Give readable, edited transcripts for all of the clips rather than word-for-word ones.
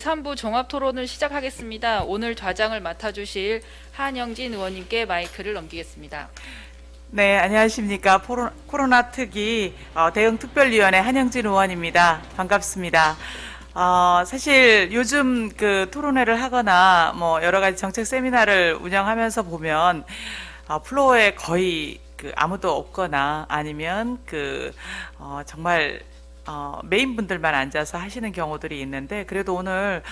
3부 종합토론을 시작하겠습니다. 오늘 좌장을 맡아주실 한영진 의원님께 마이크를 넘기겠습니다. 네, 안녕하십니까. 코로나 특위 대응 특별위원회 한영진 의원입니다. 반갑습니다. 사실 요즘 그 토론회를 하거나 뭐 여러 가지 정책 세미나를 운영하면서 보면 플로어에 거의 그 아무도 없거나 아니면 정말 메인 분들만 앉아서 하시는 경우들이 있는데, 그래도 오늘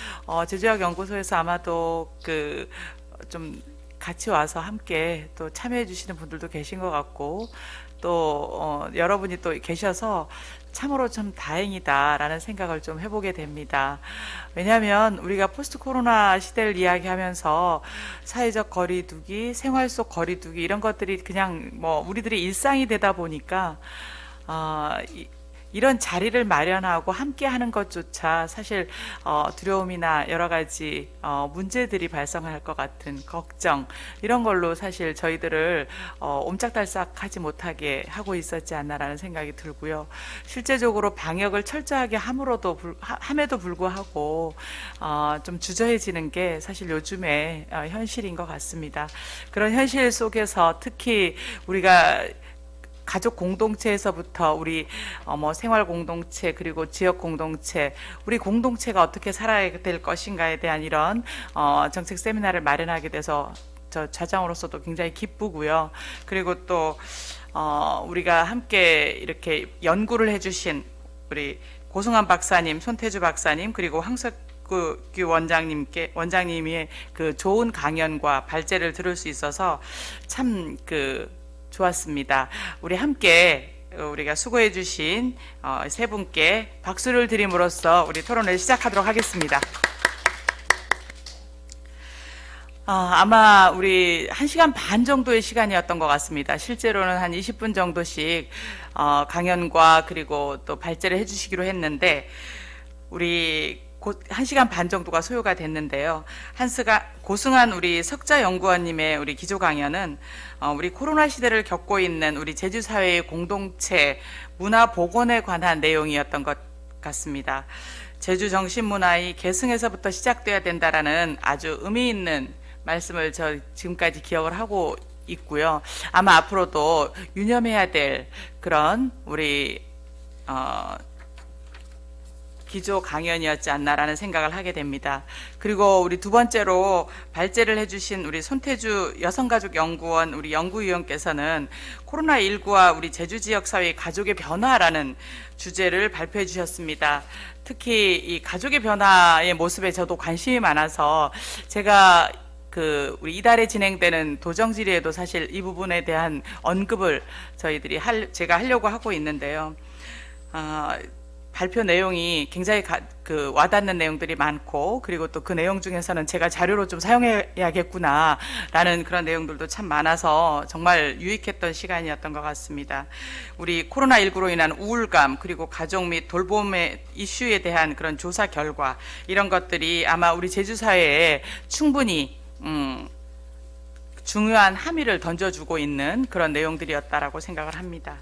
제주학연구소에서 아마도 좀 같이 와서 함께 또 참여해 주시는 분들도 계신 것 같고, 또 여러분이 또 계셔서 참으로 좀 다행이다라는 생각을 좀 해보게 됩니다. 왜냐하면 우리가 포스트 코로나 시대를 이야기하면서 사회적 거리두기, 생활 속 거리두기 이런 것들이 그냥 뭐 우리들의 일상이 되다 보니까 이런 자리를 마련하고 함께 하는 것조차 사실 두려움이나 여러 가지 문제들이 발생할 것 같은 걱정, 이런 걸로 사실 저희들을 옴짝달싹하지 못하게 하고 있었지 않나라는 생각이 들고요. 실제적으로 방역을 철저하게 함에도 불구하고 좀 주저해지는 게 사실 요즘의 현실인 것 같습니다. 그런 현실 속에서 특히 우리가 가족 공동체에서부터 우리 생활 공동체, 그리고 지역 공동체, 우리 공동체가 어떻게 살아야 될 것인가에 대한 이런 정책 세미나를 마련하게 돼서 저 좌장으로서도 굉장히 기쁘고요. 그리고 또 우리가 함께 이렇게 연구를 해주신 우리 고승환 박사님, 손태주 박사님, 그리고 황석규 원장님의 그 좋은 강연과 발제를 들을 수 있어서 참 좋았습니다. 우리 함께 우리가 수고해 주신 세 분께 박수를 드림으로써 우리 토론을 시작하도록 하겠습니다. 아마 우리 1시간 반 정도의 시간이었던 것 같습니다. 실제로는 한 20분 정도씩 강연과 그리고 또 발제를 해주시기로 했는데, 우리 1시간 반 정도가 소요가 됐는데요. 고승환 우리 석자연구원님의 우리 기조 강연은 우리 코로나 시대를 겪고 있는 우리 제주사회의 공동체 문화 복원에 관한 내용이었던 것 같습니다. 제주 정신문화의 계승에서부터 시작돼야 된다라는 아주 의미 있는 말씀을 저 지금까지 기억을 하고 있고요. 아마 앞으로도 유념해야 될 그런 우리 기조 강연이었지 않나라는 생각을 하게 됩니다. 그리고 우리 두 번째로 발제를 해주신 우리 손태주 여성가족연구원 우리 연구위원께서는 코로나19와 우리 제주 지역 사회의 가족의 변화라는 주제를 발표해 주셨습니다. 특히 이 가족의 변화의 모습에 저도 관심이 많아서 제가 우리 이달에 진행되는 도정질의에도 사실 이 부분에 대한 언급을 제가 하려고 하고 있는데요. 발표 내용이 굉장히 와닿는 내용들이 많고, 그리고 또 그 내용 중에서는 제가 자료로 좀 사용해야겠구나라는 그런 내용들도 참 많아서 정말 유익했던 시간이었던 것 같습니다. 우리 코로나19로 인한 우울감, 그리고 가족 및 돌봄의 이슈에 대한 그런 조사 결과, 이런 것들이 아마 우리 제주사회에 충분히 중요한 함의를 던져주고 있는 그런 내용들이었다라고 생각을 합니다.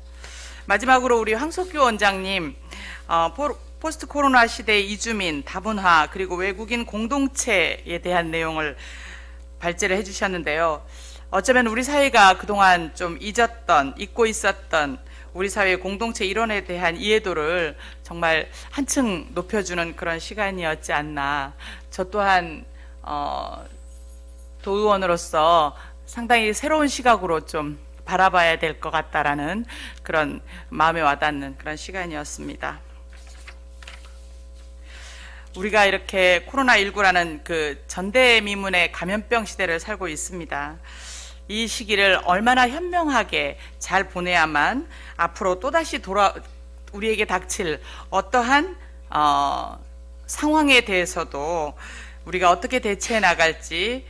마지막으로 우리 황석규 원장님, 포스트 코로나 시대의 이주민, 다문화, 그리고 외국인 공동체에 대한 내용을 발제를 해주셨는데요. 어쩌면 우리 사회가 그동안 좀 잊고 있었던 우리 사회의 공동체 일원에 대한 이해도를 정말 한층 높여주는 그런 시간이었지 않나. 저 또한 도의원으로서 상당히 새로운 시각으로 좀 바라봐야 될 것 같다라는 그런 마음에 와닿는 그런 시간이었습니다. 우리가 이렇게 코로나19라는 그 전대미문의 감염병 시대를 살고 있습니다. 이 시기를 얼마나 현명하게 잘 보내야만 앞으로 또다시 우리에게 닥칠 어떠한 상황에 대해서도 우리가 어떻게 대처해 나갈지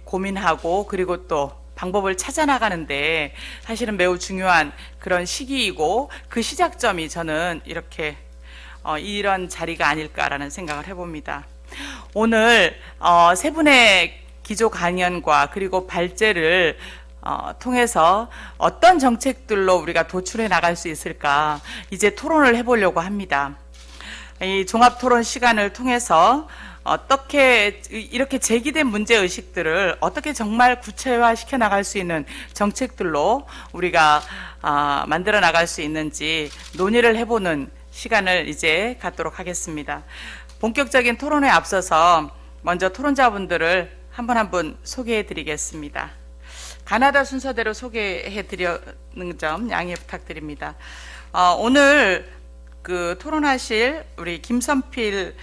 고민하고, 그리고 또 방법을 찾아 나가는데 사실은 매우 중요한 그런 시기이고, 그 시작점이 저는 이렇게 이런 자리가 아닐까라는 생각을 해봅니다. 오늘 세 분의 기조 강연과 그리고 발제를 통해서 어떤 정책들로 우리가 도출해 나갈 수 있을까, 이제 토론을 해보려고 합니다. 이 종합토론 시간을 통해서 어떻게 이렇게 제기된 문제 의식들을 어떻게 정말 구체화시켜 나갈 수 있는 정책들로 우리가 만들어 나갈 수 있는지 논의를 해보는 시간을 이제 갖도록 하겠습니다. 본격적인 토론에 앞서서 먼저 토론자분들을 한 분 한 분 소개해 드리겠습니다. 가나다 순서대로 소개해 드리는 점 양해 부탁드립니다. 오늘 그 토론하실 우리 김선필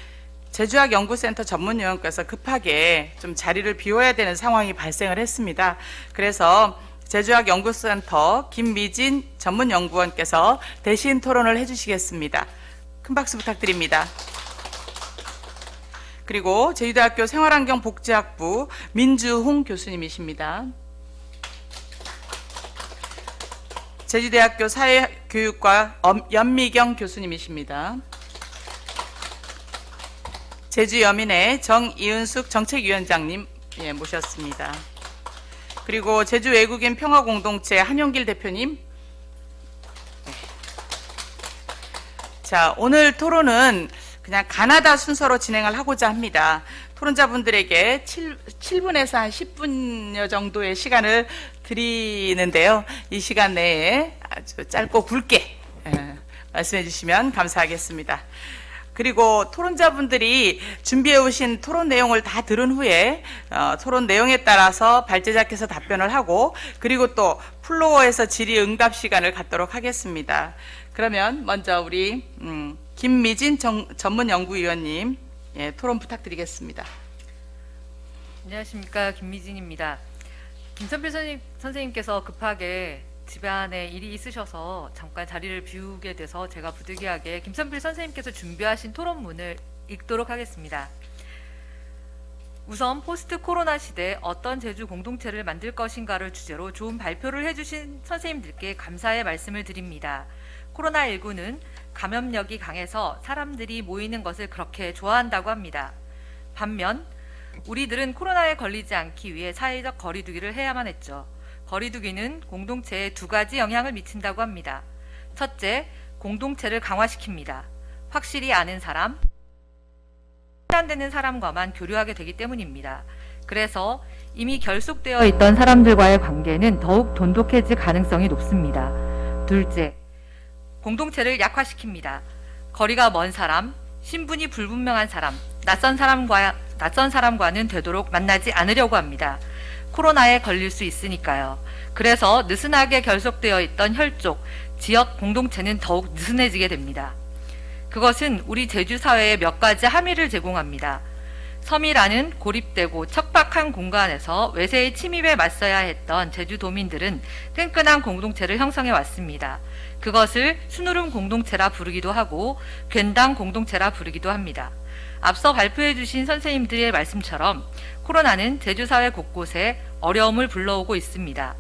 제주학연구센터 전문위원께서 급하게 좀 자리를 비워야 되는 상황이 발생을 했습니다. 그래서 제주학연구센터 김미진 전문연구원께서 대신 토론을 해주시겠습니다. 큰 박수 부탁드립니다. 그리고 제주대학교 생활환경복지학부 민주홍 교수님이십니다. 제주대학교 사회교육과 연미경 교수님이십니다. 제주여민의 정이은숙 정책위원장님 모셨습니다. 그리고 제주 외국인 평화공동체 한용길 대표님. 자, 오늘 토론은 그냥 가나다 순서로 진행을 하고자 합니다. 토론자분들에게 7분에서 한 10분여 정도의 시간을 드리는데요. 이 시간 내에 아주 짧고 굵게 말씀해 주시면 감사하겠습니다. 그리고 토론자분들이 준비해 오신 토론 내용을 다 들은 후에 토론 내용에 따라서 발제작해서 답변을 하고 그리고 또 플로어에서 질의응답 시간을 갖도록 하겠습니다. 그러면 먼저 우리 김미진 전문연구위원님 토론 부탁드리겠습니다. 안녕하십니까, 김미진입니다. 김선필 선생님께서 급하게 집안에 일이 있으셔서 잠깐 자리를 비우게 돼서 제가 부득이하게 김선필 선생님께서 준비하신 토론문을 읽도록 하겠습니다. 우선 포스트 코로나 시대 어떤 제주 공동체를 만들 것인가를 주제로 좋은 발표를 해주신 선생님들께 감사의 말씀을 드립니다. 코로나19는 감염력이 강해서 사람들이 모이는 것을 그렇게 좋아한다고 합니다. 반면 우리들은 코로나에 걸리지 않기 위해 사회적 거리두기를 해야만 했죠. 거리두기는 공동체에 두 가지 영향을 미친다고 합니다. 첫째, 공동체를 강화시킵니다. 확실히 아는 사람, 안 되는 사람과만 교류하게 되기 때문입니다. 그래서 이미 결속되어 있던 사람들과의 관계는 더욱 돈독해질 가능성이 높습니다. 둘째, 공동체를 약화시킵니다. 거리가 먼 사람, 신분이 불분명한 사람, 낯선 사람과는 되도록 만나지 않으려고 합니다. 코로나에 걸릴 수 있으니까요. 그래서 느슨하게 결속되어 있던 혈족, 지역 공동체는 더욱 느슨해지게 됩니다. 그것은 우리 제주 사회에 몇 가지 함의를 제공합니다. 섬이라는 고립되고 척박한 공간에서 외세의 침입에 맞서야 했던 제주도민들은 끈끈한 공동체를 형성해 왔습니다. 그것을 순우름 공동체라 부르기도 하고 괜당 공동체라 부르기도 합니다. 앞서 발표해 주신 선생님들의 말씀처럼 코로나는 제주사회 곳곳에 어려움을 불러오고 있습니다.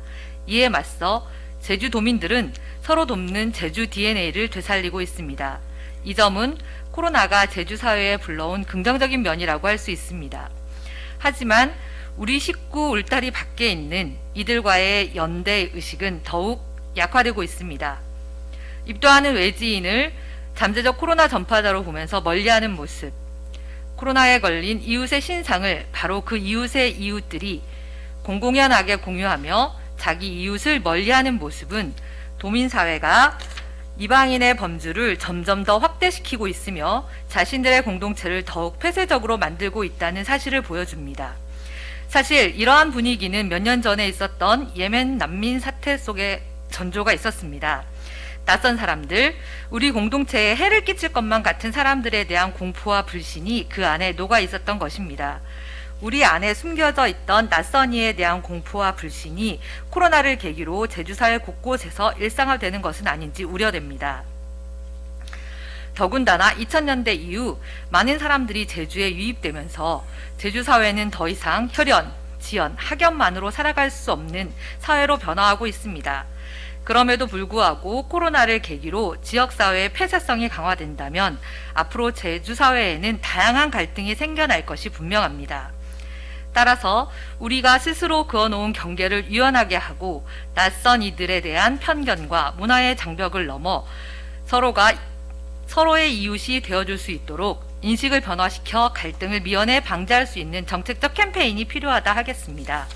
이에 맞서 제주도민들은 서로 돕는 제주 DNA를 되살리고 있습니다. 이 점은 코로나가 제주사회에 불러온 긍정적인 면이라고 할 수 있습니다. 하지만 우리 식구 울타리 밖에 있는 이들과의 연대 의식은 더욱 약화되고 있습니다. 입도하는 외지인을 잠재적 코로나 전파자로 보면서 멀리하는 모습, 코로나에 걸린 이웃의 신상을 바로 그 이웃의 이웃들이 공공연하게 공유하며 자기 이웃을 멀리하는 모습은 도민사회가 이방인의 범주를 점점 더 확대시키고 있으며 자신들의 공동체를 더욱 폐쇄적으로 만들고 있다는 사실을 보여줍니다. 사실 이러한 분위기는 몇 년 전에 있었던 예멘 난민 사태 속에 전조가 있었습니다. 낯선 사람들, 우리 공동체에 해를 끼칠 것만 같은 사람들에 대한 공포와 불신이 그 안에 녹아 있었던 것입니다. 우리 안에 숨겨져 있던 낯선 이에 대한 공포와 불신이 코로나를 계기로 제주사회 곳곳에서 일상화되는 것은 아닌지 우려됩니다. 더군다나 2000년대 이후 많은 사람들이 제주에 유입되면서 제주사회는 더 이상 혈연, 지연, 학연만으로 살아갈 수 없는 사회로 변화하고 있습니다. 그럼에도 불구하고 코로나를 계기로 지역사회의 폐쇄성이 강화된다면 앞으로 제주사회에는 다양한 갈등이 생겨날 것이 분명합니다. 따라서 우리가 스스로 그어놓은 경계를 유연하게 하고 낯선 이들에 대한 편견과 문화의 장벽을 넘어 서로의 이웃이 되어줄 수 있도록 인식을 변화시켜 갈등을 미연에 방지할 수 있는 정책적 캠페인이 필요하다 하겠습니다.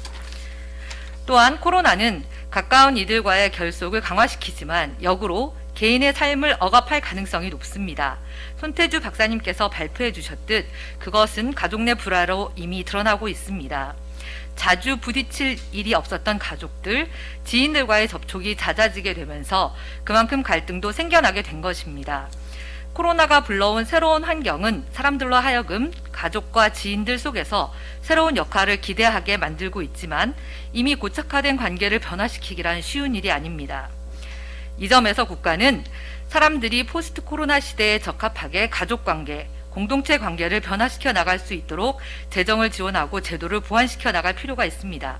또한 코로나는 가까운 이들과의 결속을 강화시키지만 역으로 개인의 삶을 억압할 가능성이 높습니다. 손태주 박사님께서 발표해 주셨듯 그것은 가족 내 불화로 이미 드러나고 있습니다. 자주 부딪힐 일이 없었던 가족들, 지인들과의 접촉이 잦아지게 되면서 그만큼 갈등도 생겨나게 된 것입니다. 코로나가 불러온 새로운 환경은 사람들로 하여금 가족과 지인들 속에서 새로운 역할을 기대하게 만들고 있지만 이미 고착화된 관계를 변화시키기란 쉬운 일이 아닙니다. 이 점에서 국가는 사람들이 포스트 코로나 시대에 적합하게 가족관계, 공동체 관계를 변화시켜 나갈 수 있도록 재정을 지원하고 제도를 보완시켜 나갈 필요가 있습니다.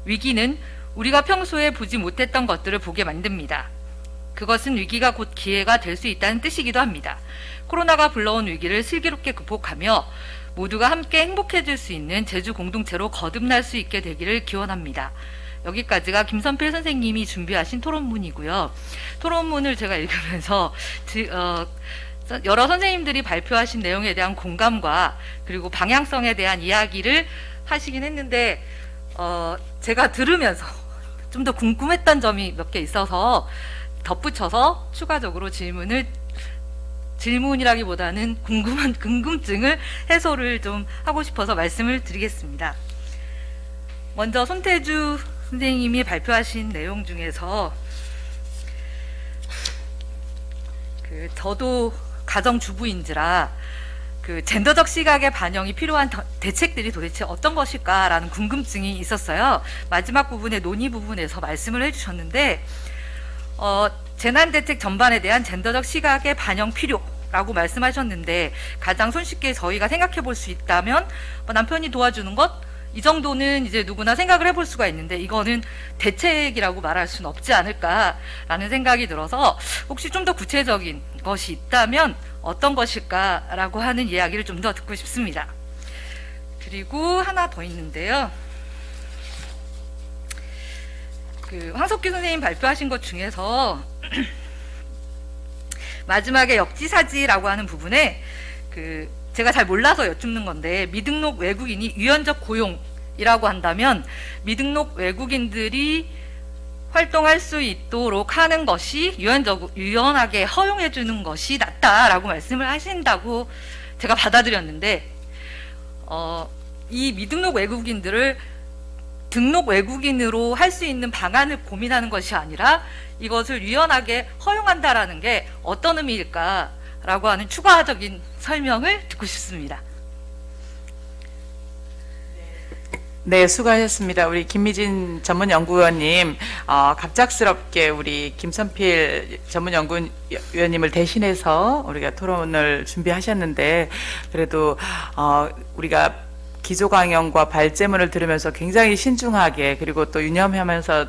위기는 우리가 평소에 보지 못했던 것들을 보게 만듭니다. 그것은 위기가 곧 기회가 될 수 있다는 뜻이기도 합니다. 코로나가 불러온 위기를 슬기롭게 극복하며 모두가 함께 행복해질 수 있는 제주 공동체로 거듭날 수 있게 되기를 기원합니다. 여기까지가 김선필 선생님이 준비하신 토론문이고요. 토론문을 제가 읽으면서 여러 선생님들이 발표하신 내용에 대한 공감과 그리고 방향성에 대한 이야기를 하시긴 했는데 제가 들으면서 좀 더 궁금했던 점이 몇 개 있어서 덧붙여서 추가적으로 질문이라기보다는 궁금증을 해소를 좀 하고 싶어서 말씀을 드리겠습니다. 먼저 손태주 선생님이 발표하신 내용 중에서 저도 가정주부인지라 젠더적 시각의 반영이 필요한 대책들이 도대체 어떤 것일까라는 궁금증이 있었어요. 마지막 부분의 논의 부분에서 말씀을 해주셨는데 재난대책 전반에 대한 젠더적 시각의 반영 필요라고 말씀하셨는데 가장 손쉽게 저희가 생각해 볼 수 있다면 남편이 도와주는 것 이 정도는 이제 누구나 생각을 해볼 수가 있는데 이거는 대책이라고 말할 수는 없지 않을까라는 생각이 들어서 혹시 좀 더 구체적인 것이 있다면 어떤 것일까라고 하는 이야기를 좀 더 듣고 싶습니다. 그리고 하나 더 있는데요. 황석규 선생님 발표하신 것 중에서 마지막에 역지사지라고 하는 부분에 제가 잘 몰라서 여쭙는 건데 미등록 외국인이 유연적 고용이라고 한다면 미등록 외국인들이 활동할 수 있도록 하는 것이 유연하게 허용해 주는 것이 낫다라고 말씀을 하신다고 제가 받아들였는데 이 미등록 외국인들을 등록 외국인으로 할 수 있는 방안을 고민하는 것이 아니라 이것을 유연하게 허용한다라는 게 어떤 의미일까라고 하는 추가적인 설명을 듣고 싶습니다. 네, 수고하셨습니다. 우리 김미진 전문연구위원님, 갑작스럽게 우리 김선필 전문연구위원님을 대신해서 우리가 토론을 준비하셨는데, 그래도 우리가 기조강연과 발제문을 들으면서 굉장히 신중하게 그리고 또 유념하면서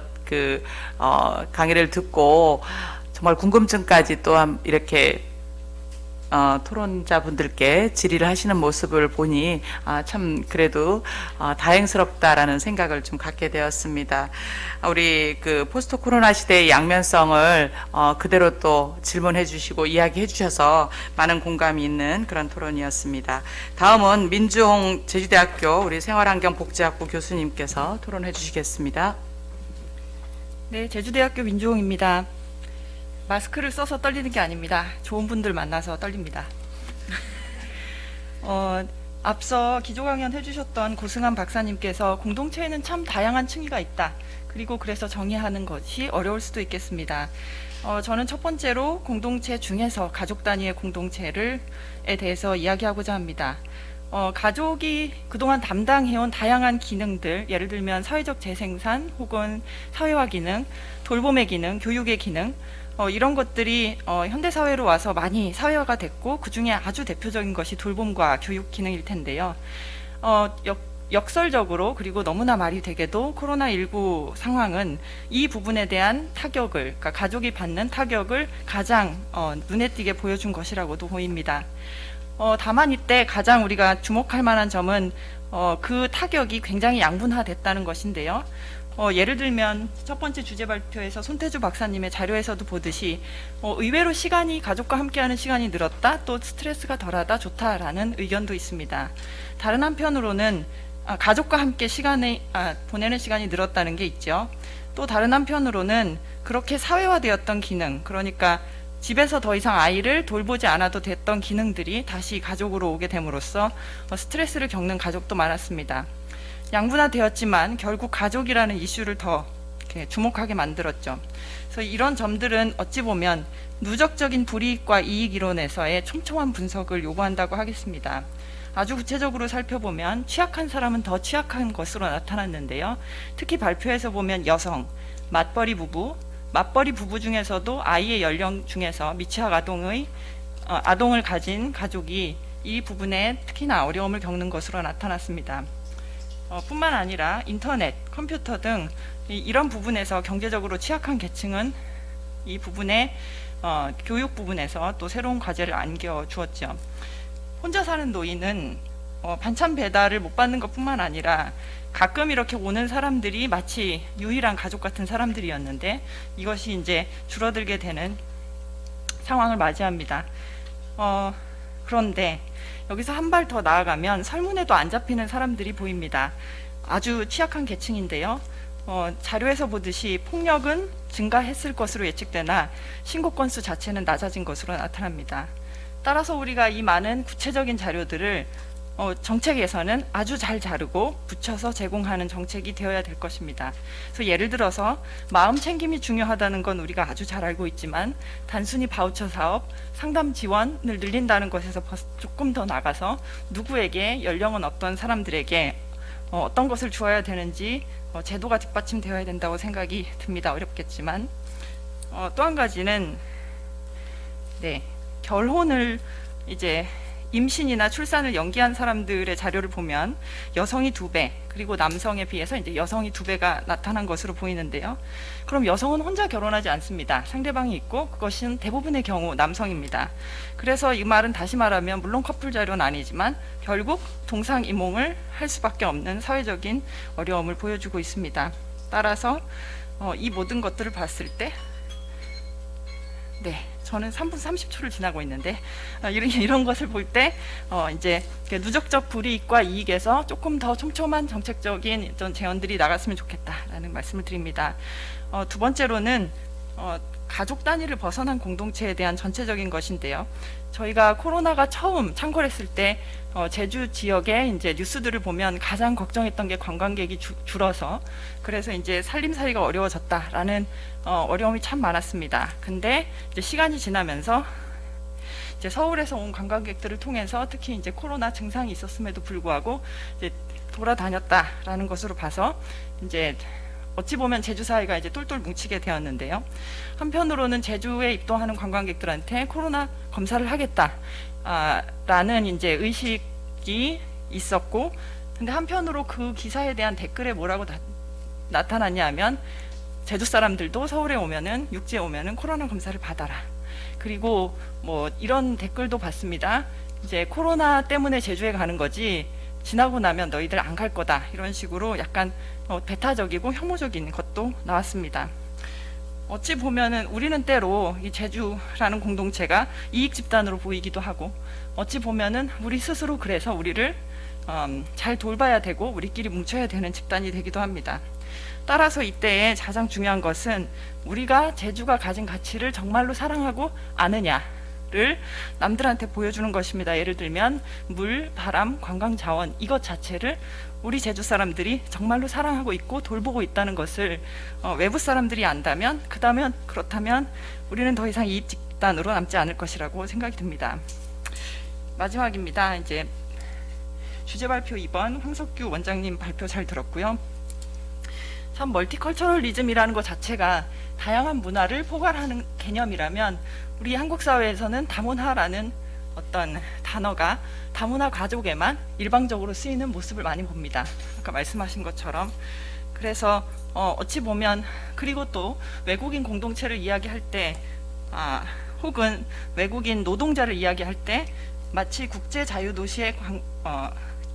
강의를 듣고 정말 궁금증까지 또 이렇게 토론자분들께 질의를 하시는 모습을 보니 참 그래도 다행스럽다라는 생각을 좀 갖게 되었습니다. 우리 포스트 코로나 시대의 양면성을 그대로 또 질문해 주시고 이야기해 주셔서 많은 공감이 있는 그런 토론이었습니다. 다음은 민주홍 제주대학교 우리 생활환경복지학부 교수님께서 토론해 주시겠습니다. 네, 제주대학교 민주홍입니다. 마스크를 써서 떨리는 게 아닙니다. 좋은 분들 만나서 떨립니다. 앞서 기조 강연 해주셨던 고승한 박사님께서 공동체에는 참 다양한 층위가 있다. 그리고 그래서 정의하는 것이 어려울 수도 있겠습니다. 저는 첫 번째로 공동체 중에서 가족 단위의 공동체에 대해서 이야기하고자 합니다. 가족이 그동안 담당해온 다양한 기능들, 예를 들면 사회적 재생산 혹은 사회화 기능, 돌봄의 기능, 교육의 기능, 이런 것들이 현대사회로 와서 많이 사회화가 됐고 그 중에 아주 대표적인 것이 돌봄과 교육 기능일 텐데요. 역설적으로 그리고 너무나 말이 되게도 코로나19 상황은 이 부분에 대한 타격을, 그러니까 가족이 받는 타격을 가장 눈에 띄게 보여준 것이라고도 보입니다. 다만 이때 가장 우리가 주목할 만한 점은 그 타격이 굉장히 양분화됐다는 것인데요. 예를 들면 첫 번째 주제 발표에서 손태주 박사님의 자료에서도 보듯이 의외로 시간이 가족과 함께하는 시간이 늘었다, 또 스트레스가 덜하다, 좋다라는 의견도 있습니다. 다른 한편으로는 가족과 함께 보내는 시간이 늘었다는 게 있죠. 또 다른 한편으로는 그렇게 사회화되었던 기능, 그러니까 집에서 더 이상 아이를 돌보지 않아도 됐던 기능들이 다시 가족으로 오게 됨으로써 스트레스를 겪는 가족도 많았습니다. 양분화되었지만 결국 가족이라는 이슈를 더 이렇게 주목하게 만들었죠. 그래서 이런 점들은 어찌 보면 누적적인 불이익과 이익 이론에서의 촘촘한 분석을 요구한다고 하겠습니다. 아주 구체적으로 살펴보면 취약한 사람은 더 취약한 것으로 나타났는데요. 특히 발표에서 보면 여성, 맞벌이 부부 중에서도 아이의 연령 중에서 미취학 아동을 가진 가족이 이 부분에 특히나 어려움을 겪는 것으로 나타났습니다. 뿐만 아니라 인터넷, 컴퓨터 등 이런 부분에서 경제적으로 취약한 계층은 이 부분에 교육 부분에서 또 새로운 과제를 안겨주었죠. 혼자 사는 노인은 반찬 배달을 못 받는 것뿐만 아니라 가끔 이렇게 오는 사람들이 마치 유일한 가족 같은 사람들이었는데 이것이 이제 줄어들게 되는 상황을 맞이합니다. 그런데 여기서 한 발 더 나아가면 설문에도 안 잡히는 사람들이 보입니다. 아주 취약한 계층인데요. 자료에서 보듯이 폭력은 증가했을 것으로 예측되나 신고 건수 자체는 낮아진 것으로 나타납니다. 따라서 우리가 이 많은 구체적인 자료들을 정책에서는 아주 잘 자르고 붙여서 제공하는 정책이 되어야 될 것입니다. 그래서 예를 들어서 마음 챙김이 중요하다는 건 우리가 아주 잘 알고 있지만 단순히 바우처 사업, 상담 지원을 늘린다는 것에서 조금 더 나가서 누구에게, 연령은 어떤 사람들에게 어떤 것을 주어야 되는지 제도가 뒷받침되어야 된다고 생각이 듭니다. 어렵겠지만 또 한 가지는 결혼을 이제 임신이나 출산을 연기한 사람들의 자료를 보면 여성이 2배, 그리고 남성에 비해서 이제 여성이 2배가 나타난 것으로 보이는데요. 그럼 여성은 혼자 결혼하지 않습니다. 상대방이 있고 그것은 대부분의 경우 남성입니다. 그래서 이 말은 다시 말하면 물론 커플 자료는 아니지만 결국 동상이몽을 할 수밖에 없는 사회적인 어려움을 보여주고 있습니다. 따라서 이 모든 것들을 봤을 때 저는 3분 30초를 지나고 있는데 이런 것을 볼 때 이제 누적적 불이익과 이익에서 조금 더 촘촘한 정책적인 어떤 제언들이 나갔으면 좋겠다라는 말씀을 드립니다. 두 번째로는 가족 단위를 벗어난 공동체에 대한 전체적인 것인데요. 저희가 코로나가 처음 창궐했을 때 제주 지역의 이제 뉴스들을 보면 가장 걱정했던 게 관광객이 줄어서 그래서 이제 살림살이가 어려워졌다라는 어려움이 참 많았습니다. 근데 이제 시간이 지나면서 이제 서울에서 온 관광객들을 통해서 특히 이제 코로나 증상이 있었음에도 불구하고 이제 돌아다녔다라는 것으로 봐서 이제 어찌 보면 제주 사회가 이제 똘똘 뭉치게 되었는데요. 한편으로는 제주에 입도하는 관광객들한테 코로나 검사를 하겠다라는 이제 의식이 있었고, 근데 한편으로 그 기사에 대한 댓글에 뭐라고 나타났냐 하면 제주 사람들도 서울에 오면은 육지에 오면은 코로나 검사를 받아라. 그리고 뭐 이런 댓글도 봤습니다. 이제 코로나 때문에 제주에 가는 거지 지나고 나면 너희들 안 갈 거다. 이런 식으로 약간 배타적이고 혐오적인 것도 나왔습니다. 어찌 보면은 우리는 때로 이 제주라는 공동체가 이익 집단으로 보이기도 하고 어찌 보면은 우리 스스로 그래서 우리를 잘 돌봐야 되고 우리끼리 뭉쳐야 되는 집단이 되기도 합니다. 따라서 이때에 가장 중요한 것은 우리가 제주가 가진 가치를 정말로 사랑하고 아느냐를 남들한테 보여주는 것입니다. 예를 들면 물, 바람, 관광 자원 이것 자체를 우리 제주 사람들이 정말로 사랑하고 있고 돌보고 있다는 것을 외부 사람들이 안다면 그렇다면 우리는 더 이상 이익 집단으로 남지 않을 것이라고 생각이 듭니다. 마지막입니다. 이제 주제 발표 2번 황석규 원장님 발표 잘 들었고요. 참 멀티컬처럴리즘이라는 것 자체가 다양한 문화를 포괄하는 개념이라면 우리 한국 사회에서는 다문화라는 어떤 단어가 다문화 가족에만 일방적으로 쓰이는 모습을 많이 봅니다. 아까 말씀하신 것처럼. 그래서 어찌 보면 그리고 또 외국인 공동체를 이야기할 때 혹은 외국인 노동자를 이야기할 때 마치 국제자유도시의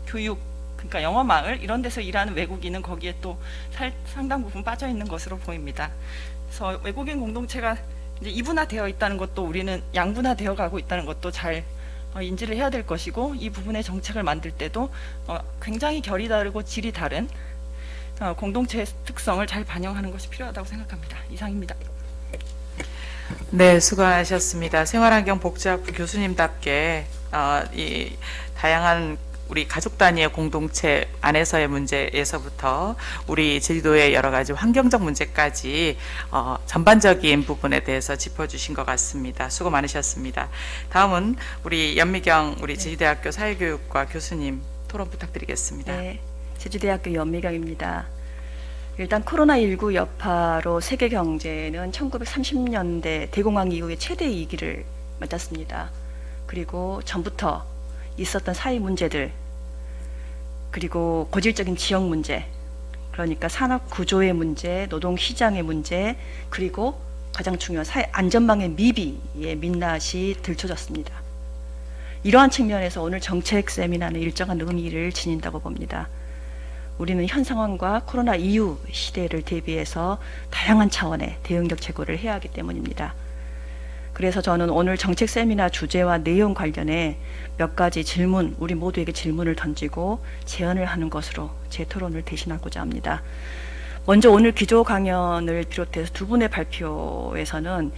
교육 그러니까 영어 마을 이런 데서 일하는 외국인은 거기에 또 상당 부분 빠져 있는 것으로 보입니다. 그래서 외국인 공동체가 이제 이분화되어 있다는 것도 우리는 양분화되어 가고 있다는 것도 잘 인지를 해야 될 것이고, 이 부분의 정책을 만들 때도 굉장히 결이 다르고 질이 다른 공동체의 특성을 잘 반영하는 것이 필요하다고 생각합니다. 이상입니다. 네, 수고하셨습니다. 생활환경복지학부 교수님답게 이 다양한 우리 가족 단위의 공동체 안에서의 문제에서부터 우리 제주도의 여러 가지 환경적 문제까지 전반적인 부분에 대해서 짚어주신 것 같습니다. 수고 많으셨습니다. 다음은 우리 연미경 우리 제주대학교 사회교육과 교수님 토론 부탁드리겠습니다. 네, 제주대학교 연미경입니다. 일단 코로나19 여파로 세계 경제는 1930년대 대공황 이후에 최대 위기를 맞았습니다. 그리고 전부터 있었던 사회 문제들, 그리고 고질적인 지역 문제, 그러니까 산업 구조의 문제, 노동 시장의 문제, 그리고 가장 중요한 사회 안전망의 미비의 민낯이 들춰졌습니다. 이러한 측면에서 오늘 정책 세미나는 일정한 의미를 지닌다고 봅니다. 우리는 현 상황과 코로나 이후 시대를 대비해서 다양한 차원의 대응력 제고를 해야 하기 때문입니다. 그래서 저는 오늘 정책 세미나 주제와 내용 관련해 몇 가지 질문, 우리 모두에게 질문을 던지고 제안을 하는 것으로 제 토론을 대신하고자 합니다. 먼저 오늘 기조 강연을 비롯해서 두 분의 발표에서는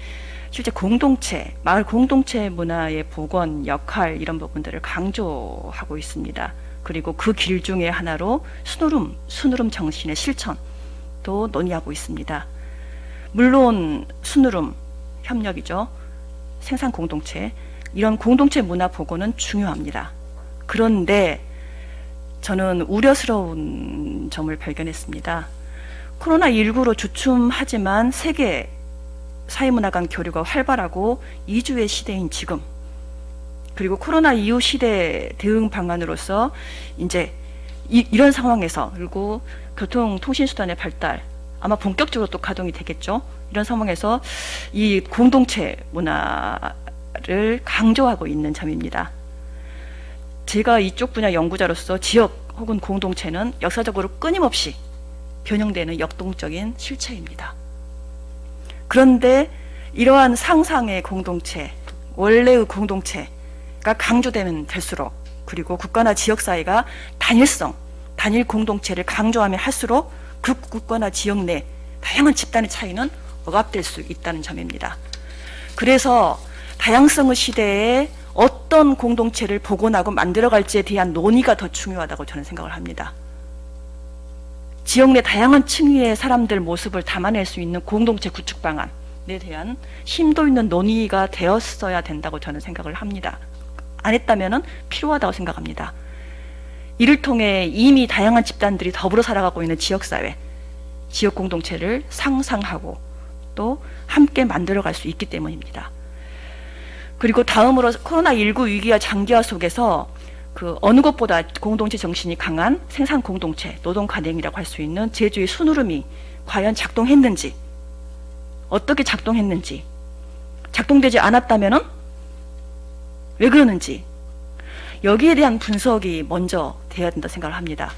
실제 공동체, 마을 공동체 문화의 복원, 역할 이런 부분들을 강조하고 있습니다. 그리고 그 길 중에 하나로 순으름 정신의 실천도 논의하고 있습니다. 물론 순으름 협력이죠. 생산 공동체, 이런 공동체 문화 복원은 중요합니다. 그런데 저는 우려스러운 점을 발견했습니다. 코로나19로 주춤하지만 세계 사회문화 간 교류가 활발하고 이주의 시대인 지금, 그리고 코로나 이후 시대 대응 방안으로서 이제 이런 상황에서, 그리고 교통통신수단의 발달 아마 본격적으로 또 가동이 되겠죠. 이런 상황에서 이 공동체 문화를 강조하고 있는 점입니다. 제가 이쪽 분야 연구자로서 지역 혹은 공동체는 역사적으로 끊임없이 변형되는 역동적인 실체입니다. 그런데 이러한 상상의 공동체, 원래의 공동체가 강조되면 될수록, 그리고 국가나 지역사회가 단일성, 단일 공동체를 강조하면 할수록 그 국가나 지역 내 다양한 집단의 차이는 억압될 수 있다는 점입니다. 그래서 다양성의 시대에 어떤 공동체를 복원하고 만들어갈지에 대한 논의가 더 중요하다고 저는 생각을 합니다. 지역 내 다양한 층위의 사람들 모습을 담아낼 수 있는 공동체 구축 방안에 대한 심도 있는 논의가 되었어야 된다고 저는 생각을 합니다. 안 했다면 필요하다고 생각합니다. 이를 통해 이미 다양한 집단들이 더불어 살아가고 있는 지역사회, 지역 공동체를 상상하고 또 함께 만들어갈 수 있기 때문입니다. 그리고 다음으로 코로나19 위기와 장기화 속에서 그 어느 것보다 공동체 정신이 강한 생산 공동체, 노동 간행이라고 할 수 있는 제주의 순으름이 과연 작동했는지, 어떻게 작동했는지, 작동되지 않았다면은 왜 그러는지, 여기에 대한 분석이 먼저 돼야 된다 생각을 합니다.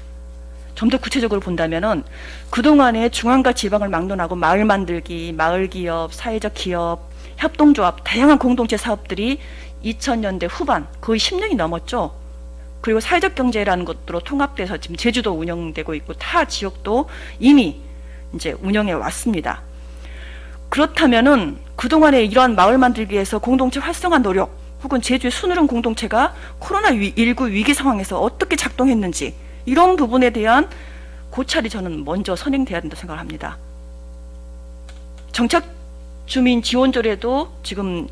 좀 더 구체적으로 본다면은 그동안에 중앙과 지방을 막론하고 마을 만들기, 마을 기업, 사회적 기업, 협동조합, 다양한 공동체 사업들이 2000년대 후반 거의 10년이 넘었죠. 그리고 사회적 경제라는 것으로 통합돼서 지금 제주도 운영되고 있고 타 지역도 이미 이제 운영해 왔습니다. 그렇다면은 그동안에 이러한 마을 만들기에서 공동체 활성화 노력, 혹은 제주의 순으름 공동체가 코로나19 위기 상황에서 어떻게 작동했는지, 이런 부분에 대한 고찰이 저는 먼저 선행돼야 된다고 생각을 합니다. 정착 주민 지원조례도 지금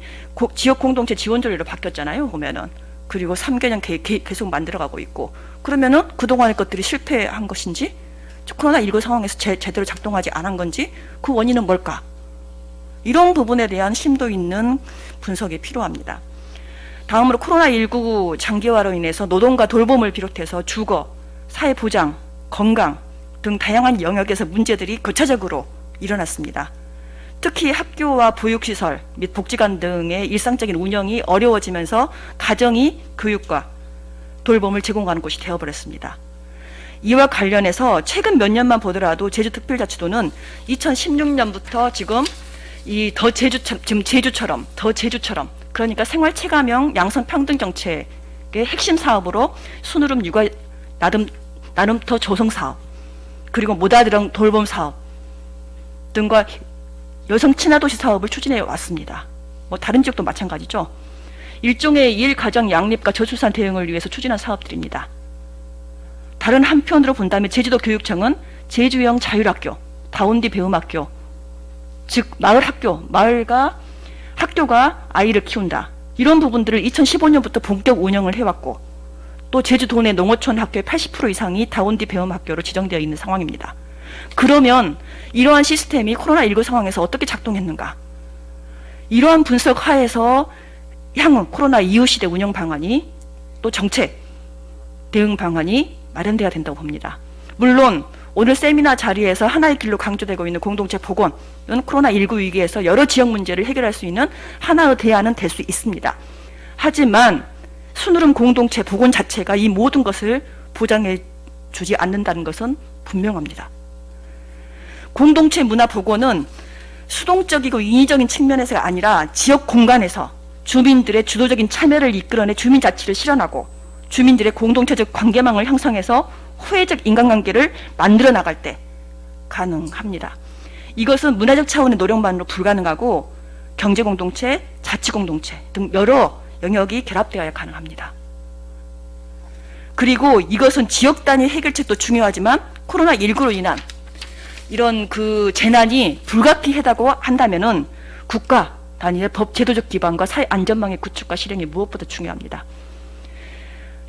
지역 공동체 지원조례로 바뀌었잖아요, 보면은. 그리고 3개년 계속 만들어가고 있고, 그러면은 그동안의 것들이 실패한 것인지, 코로나19 상황에서 제대로 작동하지 않은 건지, 그 원인은 뭘까? 이런 부분에 대한 심도 있는 분석이 필요합니다. 다음으로 코로나19 장기화로 인해서 노동과 돌봄을 비롯해서 주거, 사회보장, 건강 등 다양한 영역에서 문제들이 거차적으로 일어났습니다. 특히 학교와 보육시설 및 복지관 등의 일상적인 운영이 어려워지면서 가정이 교육과 돌봄을 제공하는 곳이 되어버렸습니다. 이와 관련해서 최근 몇 년만 보더라도 제주특별자치도는 2016년부터 지금 지금 제주처럼 그러니까 생활체감형 양성평등 정책의 핵심 사업으로 순으름 육아 나름터 조성 사업, 그리고 모다드령 돌봄 사업 등과 여성 친화도시 사업을 추진해 왔습니다. 뭐 다른 지역도 마찬가지죠. 일종의 일가정 양립과 저출산 대응을 위해서 추진한 사업들입니다. 다른 한편으로 본다면 제주도 교육청은 제주형 자율학교, 다운디 배움학교, 즉 마을과 학교가 아이를 키운다. 이런 부분들을 2015년부터 본격 운영을 해왔고, 또 제주도 내 농어촌 학교의 80% 이상이 다운디 배움학교로 지정되어 있는 상황입니다. 그러면 이러한 시스템이 코로나19 상황에서 어떻게 작동했는가? 이러한 분석 하에서 향후 코로나 이후 시대 운영 방안이, 또 정책 대응 방안이 마련돼야 된다고 봅니다. 물론 오늘 세미나 자리에서 하나의 길로 강조되고 있는 공동체 복원은 코로나19 위기에서 여러 지역 문제를 해결할 수 있는 하나의 대안은 될 수 있습니다. 하지만 순으름 공동체 복원 자체가 이 모든 것을 보장해 주지 않는다는 것은 분명합니다. 공동체 문화 복원은 수동적이고 인위적인 측면에서가 아니라 지역 공간에서 주민들의 주도적인 참여를 이끌어내 주민자치를 실현하고 주민들의 공동체적 관계망을 형성해서 호혜적 인간관계를 만들어 나갈 때 가능합니다. 이것은 문화적 차원의 노력만으로 불가능하고 경제공동체, 자치공동체 등 여러 영역이 결합되어야 가능합니다. 그리고 이것은 지역 단위 해결책도 중요하지만 코로나19로 인한 이런 그 재난이 불가피하다고 한다면은 국가 단위의 법 제도적 기반과 사회 안전망의 구축과 실행이 무엇보다 중요합니다.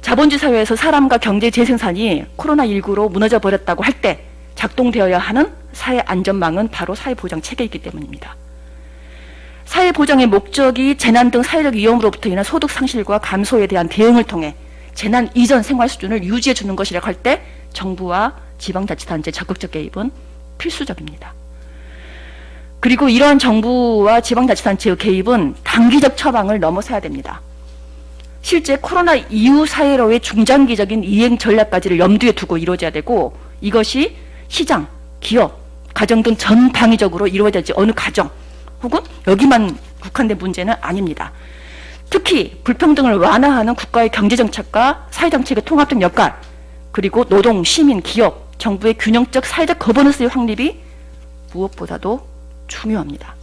자본주의 사회에서 사람과 경제 재생산이 코로나19로 무너져 버렸다고 할 때 작동되어야 하는 사회 안전망은 바로 사회보장 체계이기 때문입니다. 사회보장의 목적이 재난 등 사회적 위험으로부터 인한 소득 상실과 감소에 대한 대응을 통해 재난 이전 생활 수준을 유지해 주는 것이라고 할 때 정부와 지방자치단체의 적극적 개입은 필수적입니다. 그리고 이러한 정부와 지방자치단체의 개입은 단기적 처방을 넘어서야 됩니다. 실제 코로나 이후 사회로의 중장기적인 이행 전략까지를 염두에 두고 이루어져야 되고, 이것이 시장, 기업, 가정 등 전방위적으로 이루어져야지 어느 가정 혹은 여기만 국한된 문제는 아닙니다. 특히 불평등을 완화하는 국가의 경제정책과 사회정책의 통합적 역할, 그리고 노동, 시민, 기업, 정부의 균형적 사회적 거버넌스의 확립이 무엇보다도 중요합니다.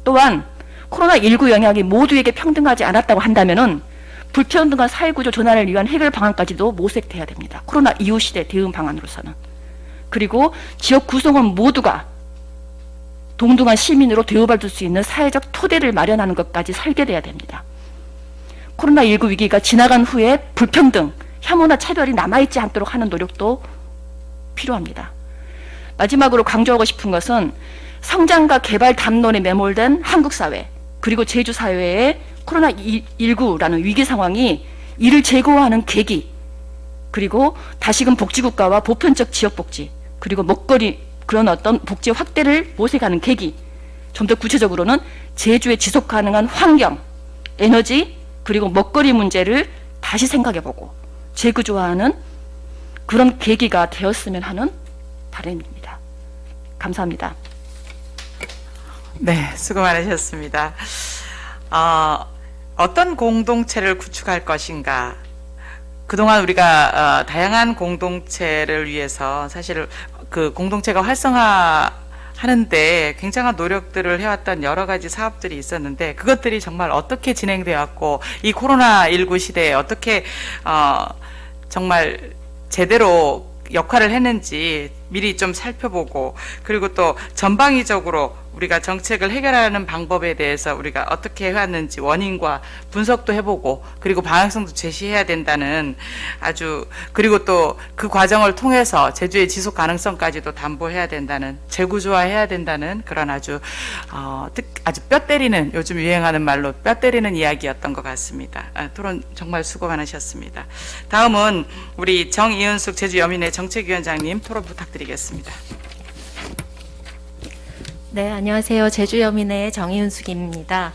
또한 코로나19 영향이 모두에게 평등하지 않았다고 한다면은 불평등한 사회구조 전환을 위한 해결 방안까지도 모색돼야 됩니다. 코로나 이후 시대 대응 방안으로서는. 그리고 지역 구성원 모두가 동등한 시민으로 대우받을 수 있는 사회적 토대를 마련하는 것까지 설계돼야 됩니다. 코로나19 위기가 지나간 후에 불평등, 혐오나 차별이 남아있지 않도록 하는 노력도 필요합니다. 마지막으로 강조하고 싶은 것은 성장과 개발 담론에 매몰된 한국 사회, 그리고 제주 사회의 코로나19라는 위기 상황이 이를 제거하는 계기, 그리고 다시금 복지국가와 보편적 지역복지, 그리고 먹거리 그런 어떤 복지 확대를 모색하는 계기, 좀 더 구체적으로는 제주의 지속 가능한 환경, 에너지, 그리고 먹거리 문제를 다시 생각해보고 재구조화하는 그런 계기가 되었으면 하는 바람입니다. 감사합니다. 네, 수고 많으셨습니다. 어떤 공동체를 구축할 것인가. 그동안 우리가 다양한 공동체를 위해서 사실 그 공동체가 활성화하는데 굉장한 노력들을 해왔던 여러 가지 사업들이 있었는데, 그것들이 정말 어떻게 진행되었고 이 코로나19 시대에 어떻게 정말 제대로 역할을 했는지 미리 좀 살펴보고, 그리고 또 전방위적으로 우리가 정책을 해결하는 방법에 대해서 우리가 어떻게 해왔는지 원인과 분석도 해보고, 그리고 방향성도 제시해야 된다는 그리고 또 그 과정을 통해서 제주의 지속 가능성까지도 담보해야 된다는, 재구조화해야 된다는 그런 아주 뼈 때리는, 요즘 유행하는 말로 뼈 때리는 이야기였던 것 같습니다. 토론 정말 수고 많으셨습니다. 다음은 우리 정이은숙 제주여민회 정책위원장님 토론 부탁드리겠습니다. 네, 안녕하세요. 제주여민의 정희은숙입니다.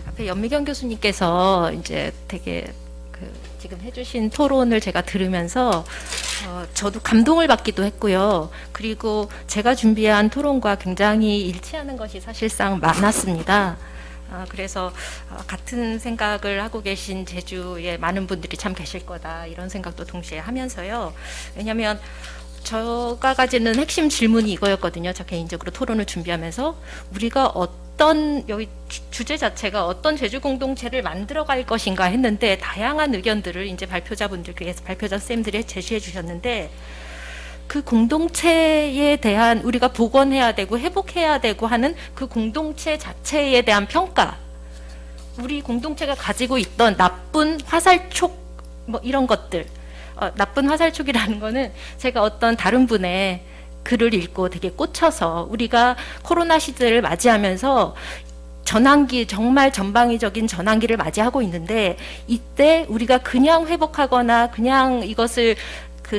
앞에 연미경 교수님께서 이제 되게 지금 해주신 토론을 제가 들으면서 저도 감동을 받기도 했고요. 그리고 제가 준비한 토론과 굉장히 일치하는 것이 사실상 많았습니다. 그래서 같은 생각을 하고 계신 제주에 많은 분들이 참 계실 거다 이런 생각도 동시에 하면서요. 왜냐하면 제가 가지는 핵심 질문이 이거였거든요. 저 개인적으로 토론을 준비하면서 우리가 여기 주제 자체가 어떤 제주 공동체를 만들어갈 것인가 했는데 다양한 의견들을 이제 발표자분들께서 발표자 쌤들이 제시해 주셨는데 그 공동체에 대한 우리가 복원해야 되고 회복해야 되고 하는 그 공동체 자체에 대한 평가, 우리 공동체가 가지고 있던 나쁜 화살촉 뭐 이런 것들, 나쁜 화살촉이라는 거는 제가 어떤 다른 분의 글을 읽고 되게 꽂혀서 우리가 코로나 시대를 맞이하면서 전환기, 정말 전방위적인 전환기를 맞이하고 있는데 이때 우리가 그냥 회복하거나 그냥 이것을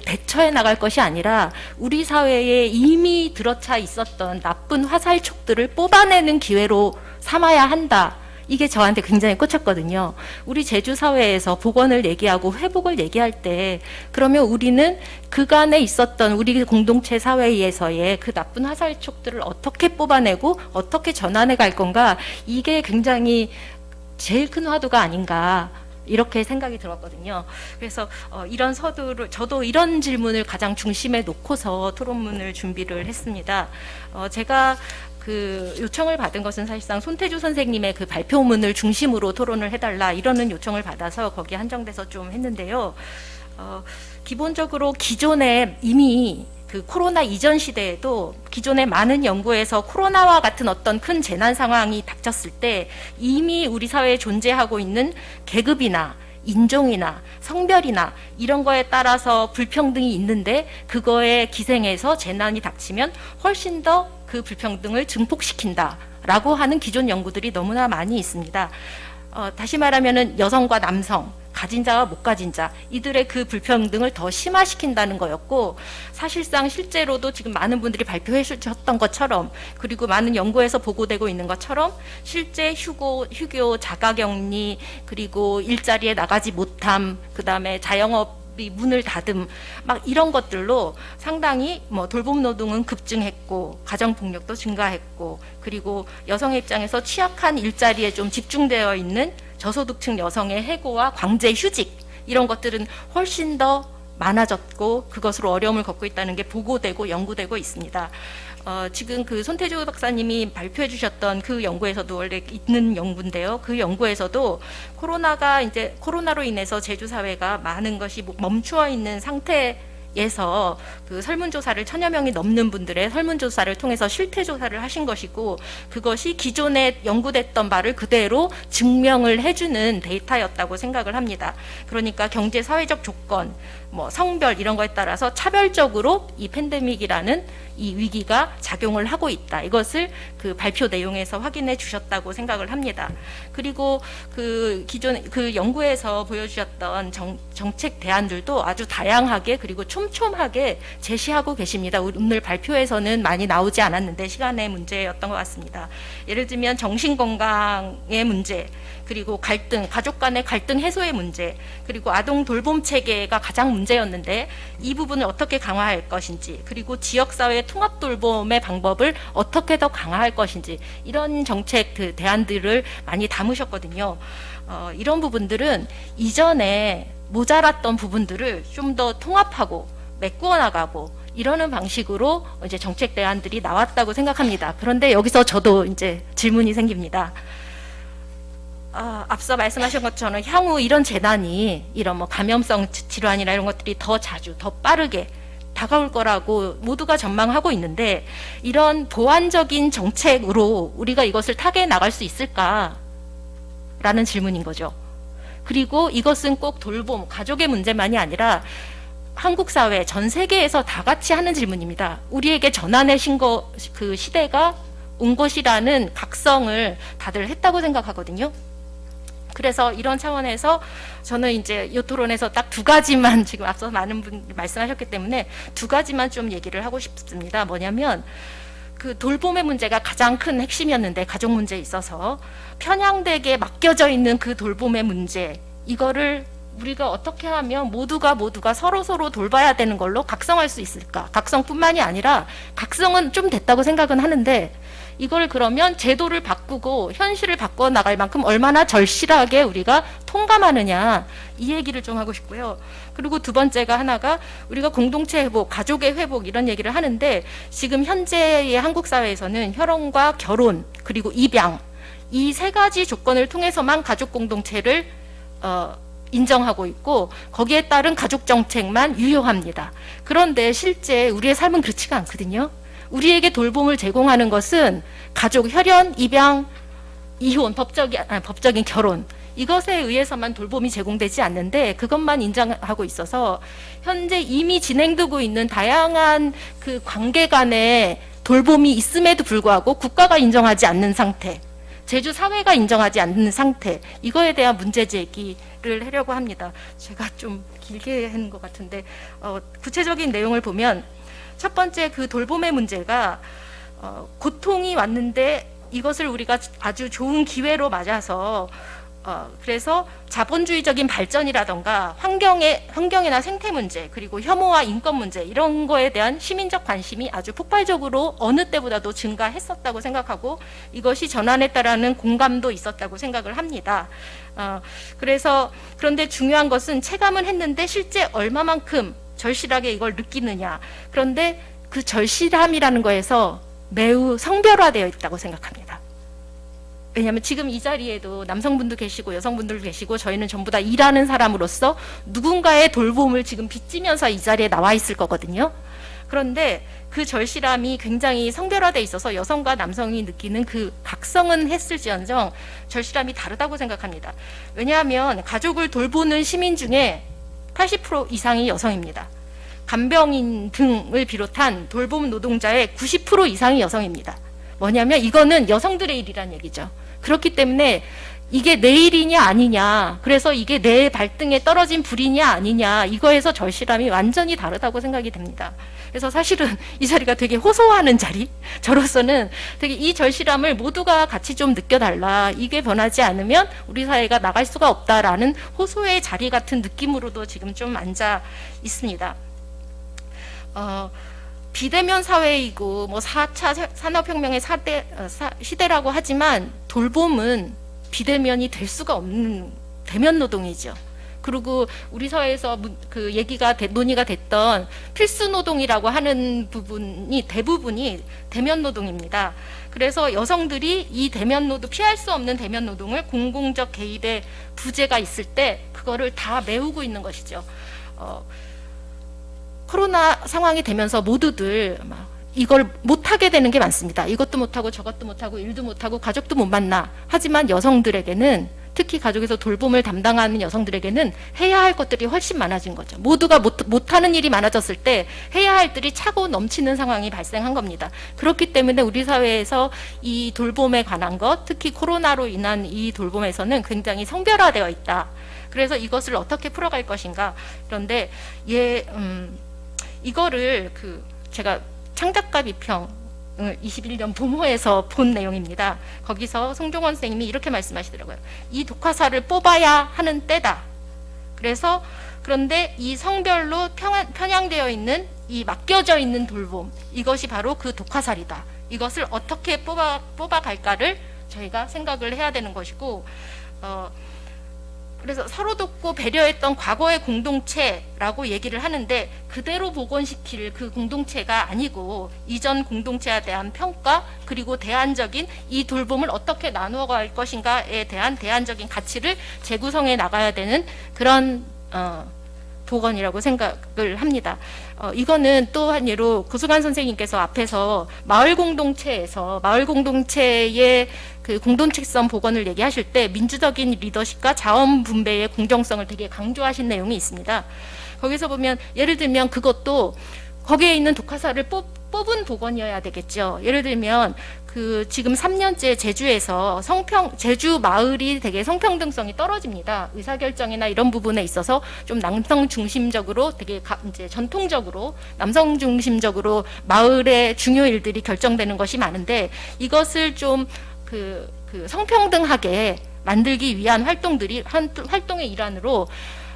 대처해 나갈 것이 아니라 우리 사회에 이미 들어차 있었던 나쁜 화살촉들을 뽑아내는 기회로 삼아야 한다. 이게 저한테 굉장히 꽂혔거든요. 우리 제주 사회에서 복원을 얘기하고 회복을 얘기할 때 그러면 우리는 그간에 있었던 우리 공동체 사회에서의 그 나쁜 화살촉들을 어떻게 뽑아내고 어떻게 전환해 갈 건가, 이게 굉장히 제일 큰 화두가 아닌가 이렇게 생각이 들었거든요. 그래서 이런 서두를 저도 이런 질문을 가장 중심에 놓고서 토론문을 준비를 했습니다. 제가 그 요청을 받은 것은 사실상 손태주 선생님의 그 발표문을 중심으로 토론을 해달라 이러는 요청을 받아서 거기에 한정돼서 좀 했는데요. 기본적으로 기존에 이미 그 코로나 이전 시대에도 기존의 많은 연구에서 코로나와 같은 어떤 큰 재난 상황이 닥쳤을 때 이미 우리 사회에 존재하고 있는 계급이나 인종이나 성별이나 이런 거에 따라서 불평등이 있는데 그거에 기생해서 재난이 닥치면 훨씬 더 그 불평등을 증폭시킨다라고 하는 기존 연구들이 너무나 많이 있습니다. 다시 말하면은 여성과 남성, 가진 자와 못 가진 자, 이들의 그 불평등을 더 심화시킨다는 거였고, 사실상 실제로도 지금 많은 분들이 발표해 주셨던 것처럼, 그리고 많은 연구에서 보고되고 있는 것처럼 실제 휴교, 자가격리, 그리고 일자리에 나가지 못함, 그 다음에 자영업 문을 닫음, 막 이런 것들로 상당히 뭐 돌봄 노동은 급증했고 가정 폭력도 증가했고, 그리고 여성의 입장에서 취약한 일자리에 좀 집중되어 있는 저소득층 여성의 해고와 강제 휴직, 이런 것들은 훨씬 더 많아졌고 그것으로 어려움을 겪고 있다는 게 보고되고 연구되고 있습니다. 지금 그 손태주 박사님이 발표해 주셨던 그 연구에서도 원래 있는 연구인데요. 그 연구에서도 코로나로 인해서 제주 사회가 많은 것이 멈추어 있는 상태에서 그 설문조사를 1000여 명이 넘는 분들의 설문조사를 통해서 실태조사를 하신 것이고, 그것이 기존에 연구됐던 바를 그대로 증명을 해주는 데이터였다고 생각을 합니다. 그러니까 경제 사회적 조건, 뭐 성별 이런 거에 따라서 차별적으로 이 팬데믹이라는 이 위기가 작용을 하고 있다. 이것을 그 발표 내용에서 확인해 주셨다고 생각을 합니다. 그리고 그 기존 그 연구에서 보여주셨던 정책 대안들도 아주 다양하게 그리고 촘촘하게 제시하고 계십니다. 오늘 발표에서는 많이 나오지 않았는데 시간의 문제였던 것 같습니다. 예를 들면 정신건강의 문제, 그리고 갈등, 가족 간의 갈등 해소의 문제, 그리고 아동 돌봄 체계가 가장 문제였는데 이 부분을 어떻게 강화할 것인지, 그리고 지역사회 통합 돌봄의 방법을 어떻게 더 강화할 것인지, 이런 정책 그 대안들을 많이 담으셨거든요. 이런 부분들은 이전에 모자랐던 부분들을 좀 더 통합하고 메꾸어 나가고 이러는 방식으로 이제 정책 대안들이 나왔다고 생각합니다. 그런데 여기서 저도 이제 질문이 생깁니다. 앞서 말씀하신 것처럼 향후 이런 재난이 이런 뭐 감염성 질환이나 이런 것들이 더 자주, 더 빠르게 다가올 거라고 모두가 전망하고 있는데, 이런 보완적인 정책으로 우리가 이것을 타개해 나갈 수 있을까라는 질문인 거죠. 그리고 이것은 꼭 돌봄, 가족의 문제만이 아니라 한국 사회, 전 세계에서 다 같이 하는 질문입니다. 우리에게 전환의 그 시대가 온 것이라는 각성을 다들 했다고 생각하거든요. 그래서 이런 차원에서 저는 이제 이 토론에서 딱 두 가지만, 지금 앞서 많은 분 말씀하셨기 때문에 두 가지만 좀 얘기를 하고 싶습니다. 뭐냐면 그 돌봄의 문제가 가장 큰 핵심이었는데, 가족 문제에 있어서 편향되게 맡겨져 있는 그 돌봄의 문제, 이거를 우리가 어떻게 하면 모두가 서로 돌봐야 되는 걸로 각성할 수 있을까? 각성뿐만이 아니라 각성은 좀 됐다고 생각은 하는데 이걸 그러면 제도를 바꾸고 현실을 바꿔 나갈 만큼 얼마나 절실하게 우리가 통감하느냐 이 얘기를 좀 하고 싶고요. 그리고 두 번째가 하나가 우리가 공동체 회복, 가족의 회복 이런 얘기를 하는데 지금 현재의 한국 사회에서는 혈연과 결혼 그리고 입양 이 세 가지 조건을 통해서만 가족 공동체를 인정하고 있고 거기에 따른 가족 정책만 유효합니다. 그런데 실제 우리의 삶은 그렇지가 않거든요. 우리에게 돌봄을 제공하는 것은 가족 혈연, 입양, 이혼, 법적인 결혼 이것에 의해서만 돌봄이 제공되지 않는데 그것만 인정하고 있어서 현재 이미 진행되고 있는 다양한 그 관계 간의 돌봄이 있음에도 불구하고 국가가 인정하지 않는 상태, 제주 사회가 인정하지 않는 상태 이거에 대한 문제 제기를 하려고 합니다. 제가 좀 길게 한 것 같은데 구체적인 내용을 보면 첫 번째 그 돌봄의 문제가 고통이 왔는데 이것을 우리가 아주 좋은 기회로 맞아서 그래서 자본주의적인 발전이라던가 환경이나 생태 문제 그리고 혐오와 인권 문제 이런 거에 대한 시민적 관심이 아주 폭발적으로 어느 때보다도 증가했었다고 생각하고 이것이 전환에 따르는 공감도 있었다고 생각을 합니다. 그런데 중요한 것은 체감은 했는데 실제 얼마만큼 절실하게 이걸 느끼느냐. 그런데 그 절실함이라는 거에서 매우 성별화되어 있다고 생각합니다. 왜냐하면 지금 이 자리에도 남성분도 계시고 여성분들도 계시고 저희는 전부 다 일하는 사람으로서 누군가의 돌봄을 지금 빚지면서 이 자리에 나와 있을 거거든요. 그런데 그 절실함이 굉장히 성별화되어 있어서 여성과 남성이 느끼는 그 각성은 했을지언정 절실함이 다르다고 생각합니다. 왜냐하면 가족을 돌보는 시민 중에 80% 이상이 여성입니다. 간병인 등을 비롯한 돌봄 노동자의 90% 이상이 여성입니다. 뭐냐면 이거는 여성들의 일이란 얘기죠. 그렇기 때문에 이게 내 일이냐 아니냐, 그래서 이게 내 발등에 떨어진 불이냐 아니냐, 이거에서 절실함이 완전히 다르다고 생각이 됩니다. 그래서 사실은 이 자리가 되게 호소하는 자리, 저로서는 되게 이 절실함을 모두가 같이 좀 느껴달라, 이게 변하지 않으면 우리 사회가 나갈 수가 없다라는 호소의 자리 같은 느낌으로도 지금 좀 앉아 있습니다. 비대면 사회이고 뭐 4차 산업혁명의 시대라고 하지만 돌봄은 비대면이 될 수가 없는 대면 노동이죠. 그리고 우리 사회에서 그 얘기가 논의가 됐던 필수 노동이라고 하는 부분이 대부분이 대면 노동입니다. 그래서 여성들이 이 대면 노동, 피할 수 없는 대면 노동을 공공적 개입의 부재가 있을 때 그거를 다 메우고 있는 것이죠. 코로나 상황이 되면서 모두들 이걸 못하게 되는 게 많습니다. 이것도 못하고 저것도 못하고 일도 못하고 가족도 못 만나. 하지만 여성들에게는, 특히 가족에서 돌봄을 담당하는 여성들에게는 해야 할 것들이 훨씬 많아진 거죠. 모두가 못하는 일이 많아졌을 때 해야 할 일이 차고 넘치는 상황이 발생한 겁니다. 그렇기 때문에 우리 사회에서 이 돌봄에 관한 것, 특히 코로나로 인한 이 돌봄에서는 굉장히 성별화되어 있다. 그래서 이것을 어떻게 풀어갈 것인가. 그런데 이거를 제가 창작가 비평 21년 봄호에서 본 내용입니다. 거기서 송종원 선생님이 이렇게 말씀하시더라고요. 이 독화사를 뽑아야 하는 때다. 그런데 이 성별로 편향되어 있는 이 맡겨져 있는 돌봄, 이것이 바로 그 독화살이다. 이것을 어떻게 뽑아갈까를 저희가 생각을 해야 되는 것이고, 그래서 서로 돕고 배려했던 과거의 공동체라고 얘기를 하는데 그대로 복원시킬 그 공동체가 아니고 이전 공동체에 대한 평가, 그리고 대안적인 이 돌봄을 어떻게 나누어 갈 것인가에 대한 대안적인 가치를 재구성해 나가야 되는 그런 복원이라고 생각을 합니다. 이거는 또 한 예로 고승환 선생님께서 앞에서 마을 공동체의 그 공동체성 복원을 얘기하실 때 민주적인 리더십과 자원 분배의 공정성을 되게 강조하신 내용이 있습니다. 거기서 보면 예를 들면 그것도 거기에 있는 독화사를 뽑은 복원이어야 되겠죠. 예를 들면 지금 3년째 제주에서 제주 마을이 되게 성평등성이 떨어집니다. 의사결정이나 이런 부분에 있어서 좀 남성 중심적으로 되게 이제 전통적으로 남성 중심적으로 마을의 중요 일들이 결정되는 것이 많은데 이것을 좀 성평등하게 만들기 위한 활동의 일환으로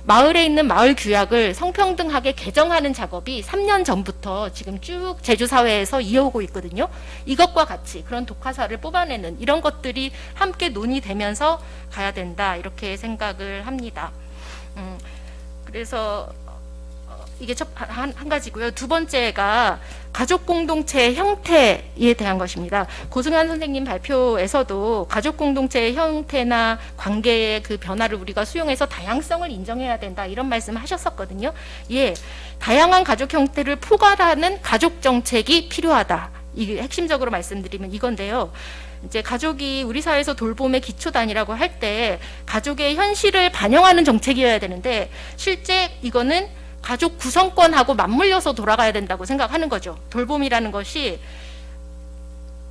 마을에 있는 마을 규약을 성평등하게 개정하는 작업이 3년 전부터 지금 쭉 제주사회에서 이어오고 있거든요. 이것과 같이 그런 독화사를 뽑아내는 이런 것들이 함께 논의되면서 가야 된다, 이렇게 생각을 합니다. 그래서 이게 한 가지고요. 두 번째가 가족 공동체의 형태에 대한 것입니다. 고승환 선생님 발표에서도 가족 공동체의 형태나 관계의 그 변화를 우리가 수용해서 다양성을 인정해야 된다, 이런 말씀을 하셨었거든요. 예, 다양한 가족 형태를 포괄하는 가족 정책이 필요하다. 이게 핵심적으로 말씀드리면 이건데요. 이제 가족이 우리 사회에서 돌봄의 기초단위라고 할 때 가족의 현실을 반영하는 정책이어야 되는데, 실제 이거는 가족 구성권하고 맞물려서 돌아가야 된다고 생각하는 거죠. 돌봄이라는 것이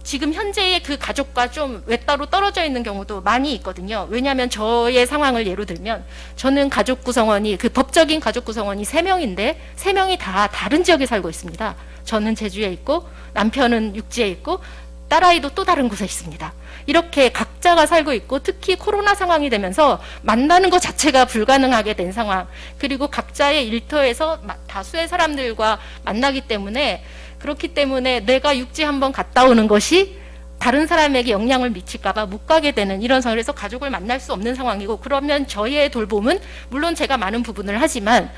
지금 현재의 그 가족과 좀 외따로 떨어져 있는 경우도 많이 있거든요. 왜냐하면 저의 상황을 예로 들면, 저는 가족 구성원이, 그 법적인 가족 구성원이 3명인데 3명이 다 다른 지역에 살고 있습니다. 저는 제주에 있고 남편은 육지에 있고 딸아이도 또 다른 곳에 있습니다. 이렇게 각자가 살고 있고, 특히 코로나 상황이 되면서 만나는 것 자체가 불가능하게 된 상황, 그리고 각자의 일터에서 다수의 사람들과 만나기 때문에, 그렇기 때문에 내가 육지 한번 갔다 오는 것이 다른 사람에게 영향을 미칠까봐 못 가게 되는 이런 상황에서 가족을 만날 수 없는 상황이고, 그러면 저희의 돌봄은 물론 제가 많은 부분을 하지만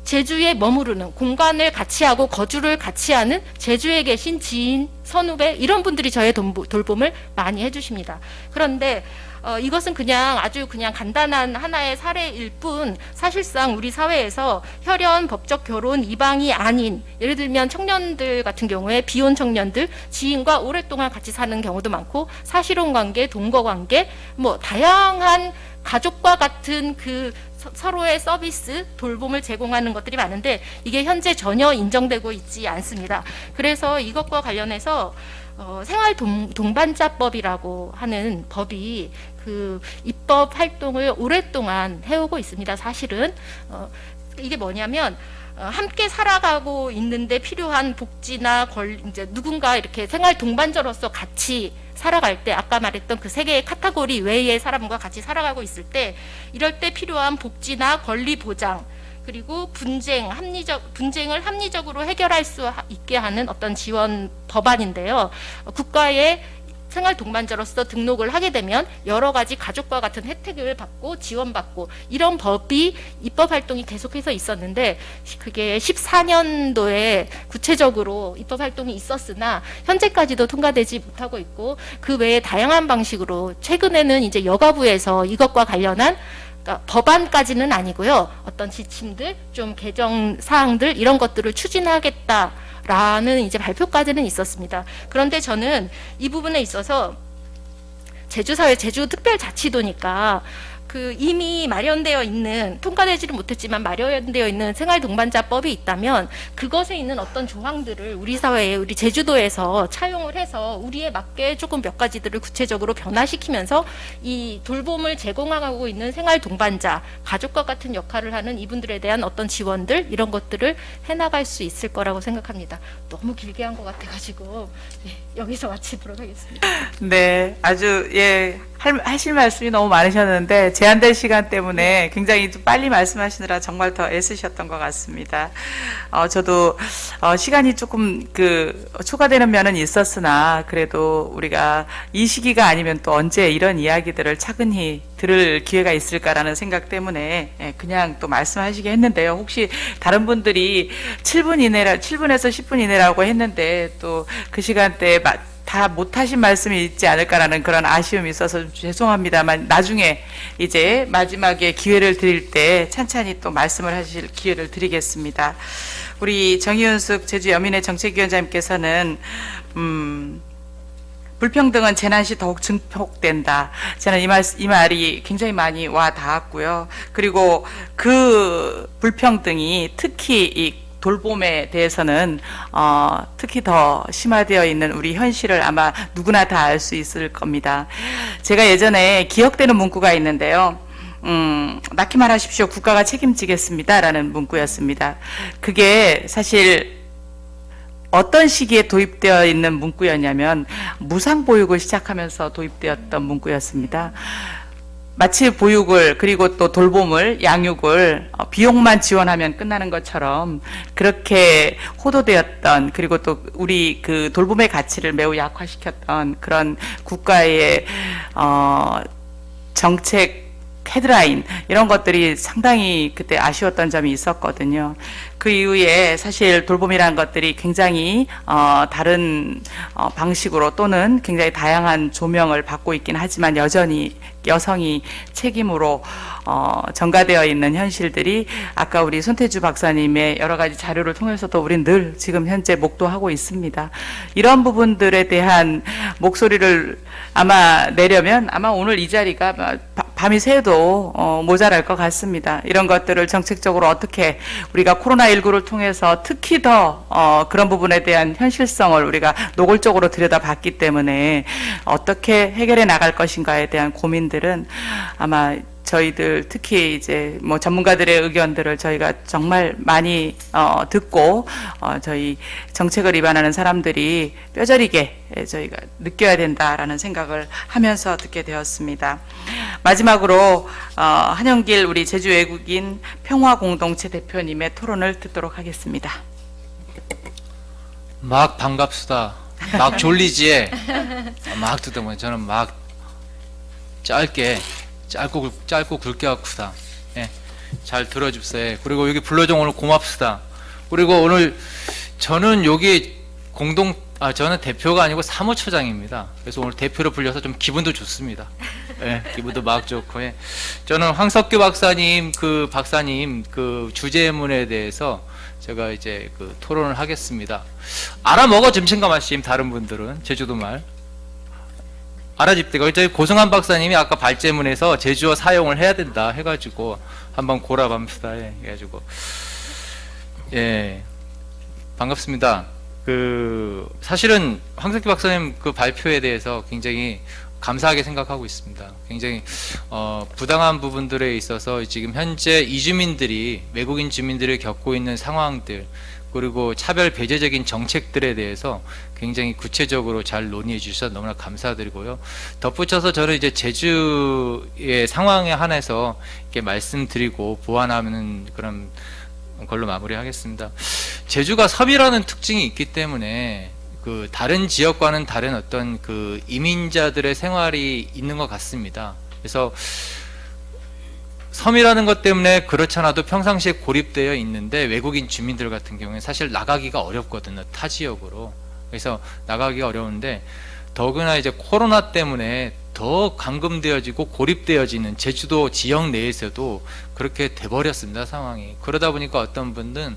제주에 머무르는, 공간을 같이 하고 거주를 같이 하는 제주에 계신 지인, 선후배, 이런 분들이 저의 돌봄을 많이 해주십니다. 그런데 이것은 그냥 아주 그냥 간단한 하나의 사례일 뿐, 사실상 우리 사회에서 혈연, 법적 결혼, 이방이 아닌, 예를 들면 청년들 같은 경우에 비혼 청년들, 지인과 오랫동안 같이 사는 경우도 많고, 사실혼 관계, 동거 관계, 뭐 다양한 가족과 같은 그 서로의 서비스, 돌봄을 제공하는 것들이 많은데, 이게 현재 전혀 인정되고 있지 않습니다. 그래서 이것과 관련해서 생활 동반자법이라고 하는 법이 그 입법 활동을 오랫동안 해오고 있습니다. 사실은 이게 뭐냐면, 함께 살아가고 있는데 필요한 복지나 이제 누군가 이렇게 생활 동반자로서 같이 살아갈 때, 아까 말했던 그 세 개의 카테고리 외의 사람과 같이 살아가고 있을 때, 이럴 때 필요한 복지나 권리 보장, 그리고 분쟁을 합리적으로 해결할 수 있게 하는 어떤 지원 법안인데요. 국가의 생활 동반자로서 등록을 하게 되면 여러 가지 가족과 같은 혜택을 받고 지원받고, 이런 법이 입법 활동이 계속해서 있었는데, 그게 14년도에 구체적으로 입법 활동이 있었으나 현재까지도 통과되지 못하고 있고, 그 외에 다양한 방식으로 최근에는 이제 여가부에서 이것과 관련한, 그러니까 법안까지는 아니고요, 어떤 지침들, 좀 개정 사항들, 이런 것들을 추진하겠다 라는 이제 발표까지는 있었습니다. 그런데 저는 이 부분에 있어서 제주사회, 제주특별자치도니까 그 이미 마련되어 있는, 통과되지는 못했지만 마련되어 있는 생활동반자법이 있다면, 그것에 있는 어떤 조항들을 우리 사회에, 우리 제주도에서 차용을 해서 우리에 맞게 조금 몇 가지들을 구체적으로 변화시키면서 이 돌봄을 제공하고 있는 생활동반자, 가족과 같은 역할을 하는 이분들에 대한 어떤 지원들, 이런 것들을 해나갈 수 있을 거라고 생각합니다. 너무 길게 한 것 같아가지고 여기서 마치도록 하겠습니다. 네, 아주 하실 말씀이 너무 많으셨는데 제한된 시간 때문에 굉장히 좀 빨리 말씀하시느라 정말 더 애쓰셨던 것 같습니다. 저도 시간이 조금 초과되는 면은 있었으나, 그래도 우리가 이 시기가 아니면 또 언제 이런 이야기들을 차근히 들을 기회가 있을까라는 생각 때문에 그냥 또 말씀하시게 했는데요. 혹시 다른 분들이 7분에서 10분 이내라고 했는데 또 그 시간대에 다 못하신 말씀이 있지 않을까라는 그런 아쉬움이 있어서 좀 죄송합니다만, 나중에 이제 마지막에 기회를 드릴 때 찬찬히 또 말씀을 하실 기회를 드리겠습니다. 우리 정의윤숙 제주여민회 정책위원장님께서는 불평등은 재난시 더욱 증폭된다. 저는 이 말이 굉장히 많이 와 닿았고요. 그리고 그 불평등이 특히 이 돌봄에 대해서는 특히 더 심화되어 있는 우리 현실을 아마 누구나 다 알 수 있을 겁니다. 제가 예전에 기억되는 문구가 있는데요. 낳기만 하십시오. 국가가 책임지겠습니다. 라는 문구였습니다. 그게 사실 어떤 시기에 도입되어 있는 문구였냐면 무상보육을 시작하면서 도입되었던 문구였습니다. 마치 보육을 그리고 또 돌봄을 양육을 비용만 지원하면 끝나는 것처럼 그렇게 호도되었던 그리고 또 우리 그 돌봄의 가치를 매우 약화시켰던 그런 국가의 정책 헤드라인 이런 것들이 상당히 그때 아쉬웠던 점이 있었거든요. 그 이후에 사실 돌봄이라는 것들이 굉장히 다른 방식으로 또는 굉장히 다양한 조명을 받고 있긴 하지만 여전히 여성이 책임으로 전가되어 있는 현실들이 아까 우리 손태주 박사님의 여러 가지 자료를 통해서도 우린 늘 지금 현재 목도하고 있습니다. 이런 부분들에 대한 목소리를 아마 내려면 아마 오늘 이 자리가 밤이 새도 모자랄 것 같습니다. 이런 것들을 정책적으로 어떻게 우리가 코로나19를 통해서 특히 더 그런 부분에 대한 현실성을 우리가 노골적으로 들여다봤기 때문에 어떻게 해결해 나갈 것인가에 대한 고민들은 아마 저희들 특히 이제 뭐 전문가들의 의견들을 저희가 정말 많이 듣고 저희 정책을 위반하는 사람들이 뼈저리게 저희가 느껴야 된다라는 생각을 하면서 듣게 되었습니다. 마지막으로 한영길 우리 제주 외국인 평화공동체 대표님의 토론을 듣도록 하겠습니다. 막 반갑수다. 막 졸리지에 막 듣다 보니 저는 막 짧고 굵게 하고다. 예, 잘 들어줍세. 그리고 여기 불러줘 오늘 고맙수다. 그리고 오늘 저는 여기 저는 대표가 아니고 사무처장입니다. 그래서 오늘 대표로 불려서 좀 기분도 좋습니다. 예, 기분도 막 좋고. 예. 저는 황석규 박사님 그 주제문에 대해서 제가 이제 그 토론을 하겠습니다. 알아먹어 점심과 말씀 다른 분들은 제주도 말. 알아집대가 저희 고승환 박사님이 아까 발제문에서 제주어 사용을 해야 된다 해가지고 한번 고라밤시다 해가지고 예 반갑습니다. 그 사실은 황석기 박사님 그 발표에 대해서 굉장히 감사하게 생각하고 있습니다. 굉장히 부당한 부분들에 있어서 지금 현재 이주민들이 외국인 주민들이 겪고 있는 상황들 그리고 차별 배제적인 정책들에 대해서 굉장히 구체적으로 잘 논의해 주셔서 너무나 감사드리고요. 덧붙여서 저는 이제 제주의 상황에 한해서 이렇게 말씀드리고 보완하는 그런 걸로 마무리하겠습니다. 제주가 섬이라는 특징이 있기 때문에 그 다른 지역과는 다른 어떤 그 이민자들의 생활이 있는 것 같습니다. 그래서 섬이라는 것 때문에 그렇잖아도 평상시에 고립되어 있는데 외국인 주민들 같은 경우에 사실 나가기가 어렵거든요. 타 지역으로. 그래서 나가기가 어려운데 더구나 이제 코로나 때문에 더 감금되어지고 고립되어지는 제주도 지역 내에서도 그렇게 돼버렸습니다. 상황이. 그러다 보니까 어떤 분들은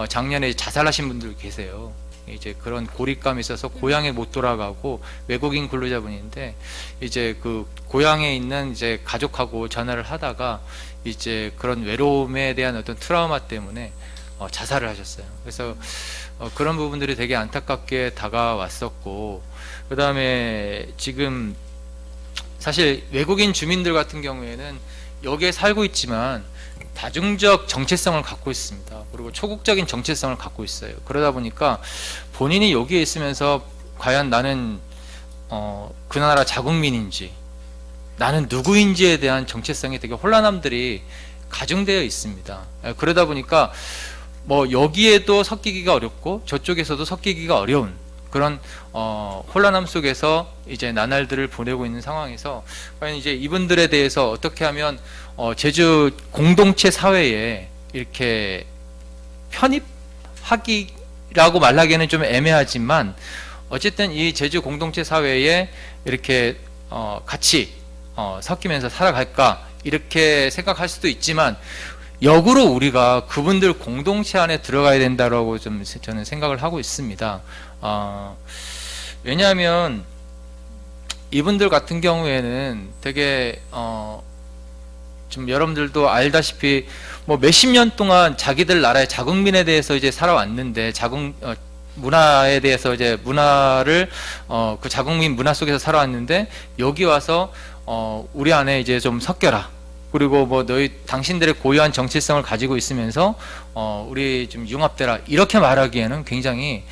작년에 자살하신 분들 계세요. 이제 그런 고립감이 있어서 고향에 못 돌아가고 외국인 근로자분인데 이제 그 고향에 있는 이제 가족하고 전화를 하다가 이제 그런 외로움에 대한 어떤 트라우마 때문에 자살을 하셨어요. 그래서 그런 부분들이 되게 안타깝게 다가왔었고 그 다음에 지금 사실 외국인 주민들 같은 경우에는 여기에 살고 있지만 다중적 정체성을 갖고 있습니다. 그리고 초국적인 정체성을 갖고 있어요. 그러다 보니까 본인이 여기에 있으면서 과연 나는 그 나라 자국민인지 나는 누구인지에 대한 정체성이 되게 혼란함들이 가중되어 있습니다. 그러다 보니까 뭐 여기에도 섞이기가 어렵고 저쪽에서도 섞이기가 어려운 그런 혼란함 속에서 이제 나날들을 보내고 있는 상황에서 과연 이제 이분들에 대해서 어떻게 하면 제주 공동체 사회에 이렇게 편입하기라고 말하기에는 좀 애매하지만 어쨌든 이 제주 공동체 사회에 이렇게 같이 섞이면서 살아갈까 이렇게 생각할 수도 있지만 역으로 우리가 그분들 공동체 안에 들어가야 된다라고 좀 저는 생각을 하고 있습니다. 왜냐하면 이분들 같은 경우에는 되게 좀 여러분들도 알다시피 뭐 몇십 년 동안 자기들 나라의 자국민에 대해서 이제 살아왔는데 문화에 대해서 이제 문화를 그 자국민 문화 속에서 살아왔는데 여기 와서 우리 안에 이제 좀 섞여라. 그리고 뭐 당신들의 고유한 정체성을 가지고 있으면서 우리 좀 융합되라 이렇게 말하기에는 굉장히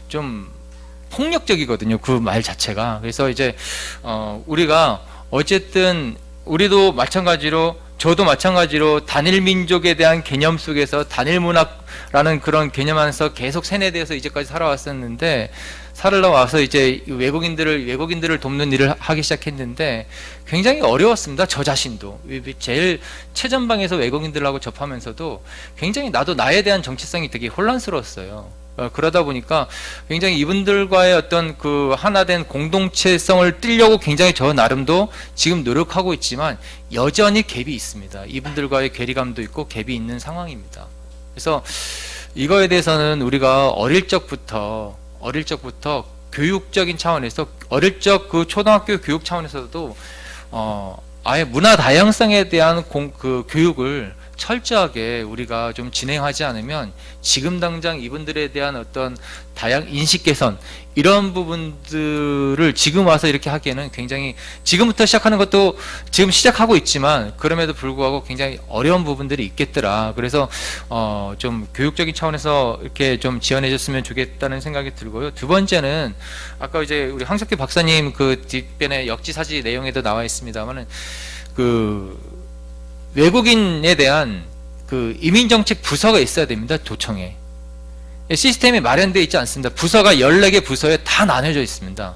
좀 폭력적이거든요. 그 말 자체가. 그래서 이제 우리가 어쨌든 우리도 마찬가지로 저도 마찬가지로 단일 민족에 대한 개념 속에서 단일 문화라는 그런 개념 안에서 계속 세뇌돼서 이제까지 살아왔었는데 살아와서 이제 외국인들을 돕는 일을 하기 시작했는데 굉장히 어려웠습니다. 저 자신도 제일 최전방에서 외국인들하고 접하면서도 굉장히 나도 나에 대한 정체성이 되게 혼란스러웠어요. 그러다 보니까 굉장히 이분들과의 어떤 그 하나된 공동체성을 띠려고 굉장히 저 나름도 지금 노력하고 있지만 여전히 갭이 있습니다. 이분들과의 괴리감도 있고 갭이 있는 상황입니다. 그래서 이거에 대해서는 우리가 어릴 적부터 교육적인 차원에서 어릴 적 그 초등학교 교육 차원에서도 아예 문화 다양성에 대한 그 교육을 철저하게 우리가 좀 진행하지 않으면 지금 당장 이분들에 대한 어떤 인식 개선 이런 부분들을 지금 와서 이렇게 하기에는 굉장히 지금부터 시작하는 것도 지금 시작하고 있지만 그럼에도 불구하고 굉장히 어려운 부분들이 있겠더라. 그래서 좀 교육적인 차원에서 이렇게 좀 지원해 줬으면 좋겠다는 생각이 들고요. 두 번째는 아까 이제 우리 황석규 박사님 그 뒷변에 역지사지 내용에도 나와 있습니다만은 그 외국인에 대한 그 이민정책 부서가 있어야 됩니다. 도청에. 시스템이 마련되어 있지 않습니다. 부서가 14개 부서에 다 나눠져 있습니다.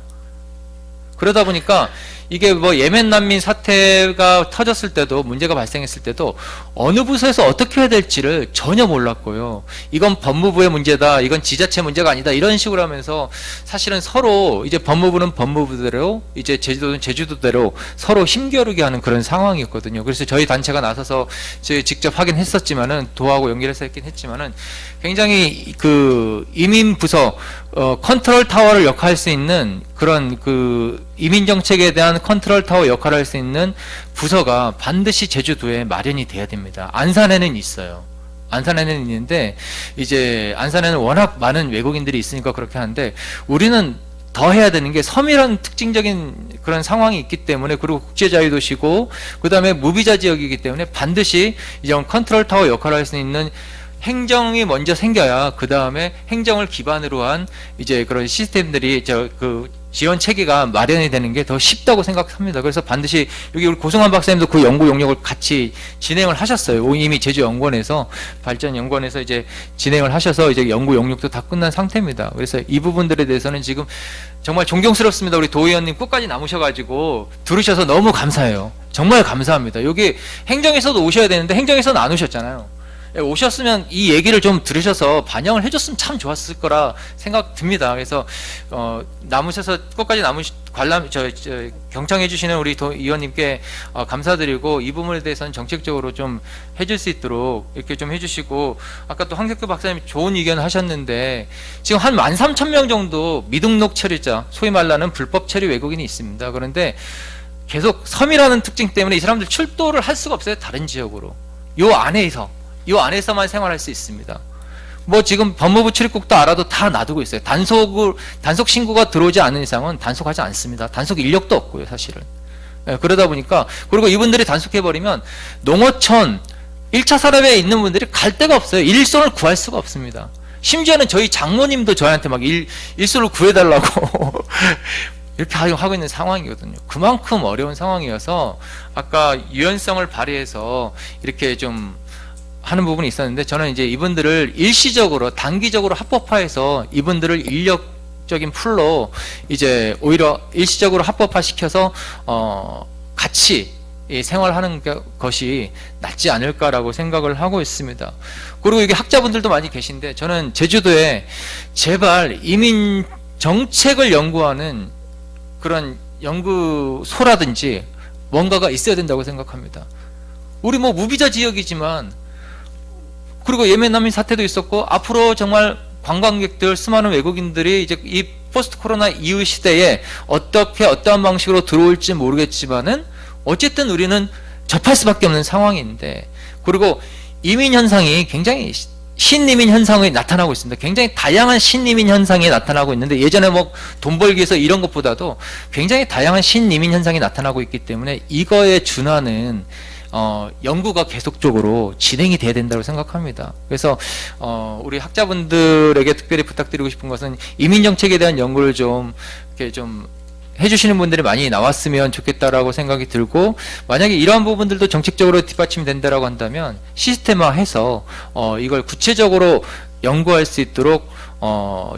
그러다 보니까 이게 뭐 예멘 난민 사태가 터졌을 때도 문제가 발생했을 때도 어느 부서에서 어떻게 해야 될지를 전혀 몰랐고요. 이건 법무부의 문제다. 이건 지자체 문제가 아니다. 이런 식으로 하면서 사실은 서로 이제 법무부는 법무부대로 이제 제주도는 제주도대로 서로 힘겨루게 하는 그런 상황이었거든요. 그래서 저희 단체가 나서서 저희 직접 확인했었지만은 도하고 연결해서 했긴 했지만은 굉장히 그 이민부서 컨트롤 타워를 역할할 수 있는 그런 그 이민 정책에 대한 컨트롤 타워 역할을 할 수 있는 부서가 반드시 제주도에 마련이 돼야 됩니다. 안산에는 있어요. 안산에는 있는데 이제 안산에는 워낙 많은 외국인들이 있으니까 그렇게 하는데 우리는 더 해야 되는 게 섬이라는 특징적인 그런 상황이 있기 때문에 그리고 국제자유도시고 그 다음에 무비자 지역이기 때문에 반드시 이런 컨트롤 타워 역할을 할 수 있는 행정이 먼저 생겨야 그 다음에 행정을 기반으로 한 이제 그런 시스템들이 그 지원 체계가 마련이 되는 게 더 쉽다고 생각합니다. 그래서 반드시 여기 우리 고승환 박사님도 그 연구 용역을 같이 진행을 하셨어요. 이미 제주연구원에서 발전연구원에서 이제 진행을 하셔서 이제 연구 용역도 다 끝난 상태입니다. 그래서 이 부분들에 대해서는 지금 정말 존경스럽습니다. 우리 도 의원님 끝까지 남으셔가지고 들으셔서 너무 감사해요. 정말 감사합니다. 여기 행정에서도 오셔야 되는데 행정에서는 안 오셨잖아요. 오셨으면 이 얘기를 좀 들으셔서 반영을 해줬으면 참 좋았을 거라 생각 듭니다. 그래서 남으셔서 끝까지 경청해 주시는 우리 도 의원님께 감사드리고 이 부분에 대해서는 정책적으로 좀 해줄 수 있도록 이렇게 좀 해주시고 아까 또 황석규 박사님 좋은 의견 하셨는데 지금 한 13,000명 정도 미등록 체류자 소위 말하는 불법 체류 외국인이 있습니다. 그런데 계속 섬이라는 특징 때문에 이 사람들 출도를 할 수가 없어요. 다른 지역으로 요 안에서만 생활할 수 있습니다. 뭐 지금 법무부 출입국도 알아도 다 놔두고 있어요. 단속 신고가 들어오지 않는 이상은 단속하지 않습니다. 단속 인력도 없고요, 사실은. 그러다 보니까 그리고 이분들이 단속해버리면 농어촌 1차 산업에 있는 분들이 갈 데가 없어요. 일손을 구할 수가 없습니다. 심지어는 저희 장모님도 저한테 막 일손을 구해달라고 이렇게 하고 있는 상황이거든요. 그만큼 어려운 상황이어서 아까 유연성을 발휘해서 이렇게 좀 하는 부분이 있었는데 저는 이제 이분들을 일시적으로 단기적으로 합법화해서 이분들을 인력적인 풀로 이제 오히려 일시적으로 합법화시켜서 같이 생활하는 것이 낫지 않을까라고 생각을 하고 있습니다. 그리고 이게 학자분들도 많이 계신데 저는 제주도에 제발 이민 정책을 연구하는 그런 연구소라든지 뭔가가 있어야 된다고 생각합니다. 우리 뭐 무비자 지역이지만 그리고 예멘 난민 사태도 있었고 앞으로 정말 관광객들 수많은 외국인들이 이제 이 포스트 코로나 이후 시대에 어떠한 방식으로 들어올지 모르겠지만은 어쨌든 우리는 접할 수밖에 없는 상황인데 그리고 이민 현상이 굉장히 신이민 현상이 나타나고 있습니다. 굉장히 다양한 신이민 현상이 나타나고 있는데 예전에 뭐 돈 벌기 위해서 이런 것보다도 굉장히 다양한 신이민 현상이 나타나고 있기 때문에 이거에 준하는 연구가 계속적으로 진행이 돼야 된다고 생각합니다. 그래서 우리 학자분들에게 특별히 부탁드리고 싶은 것은 이민 정책에 대한 연구를 좀 이렇게 좀 해주시는 분들이 많이 나왔으면 좋겠다라고 생각이 들고, 만약에 이러한 부분들도 정책적으로 뒷받침이 된다라고 한다면 시스템화해서 이걸 구체적으로 연구할 수 있도록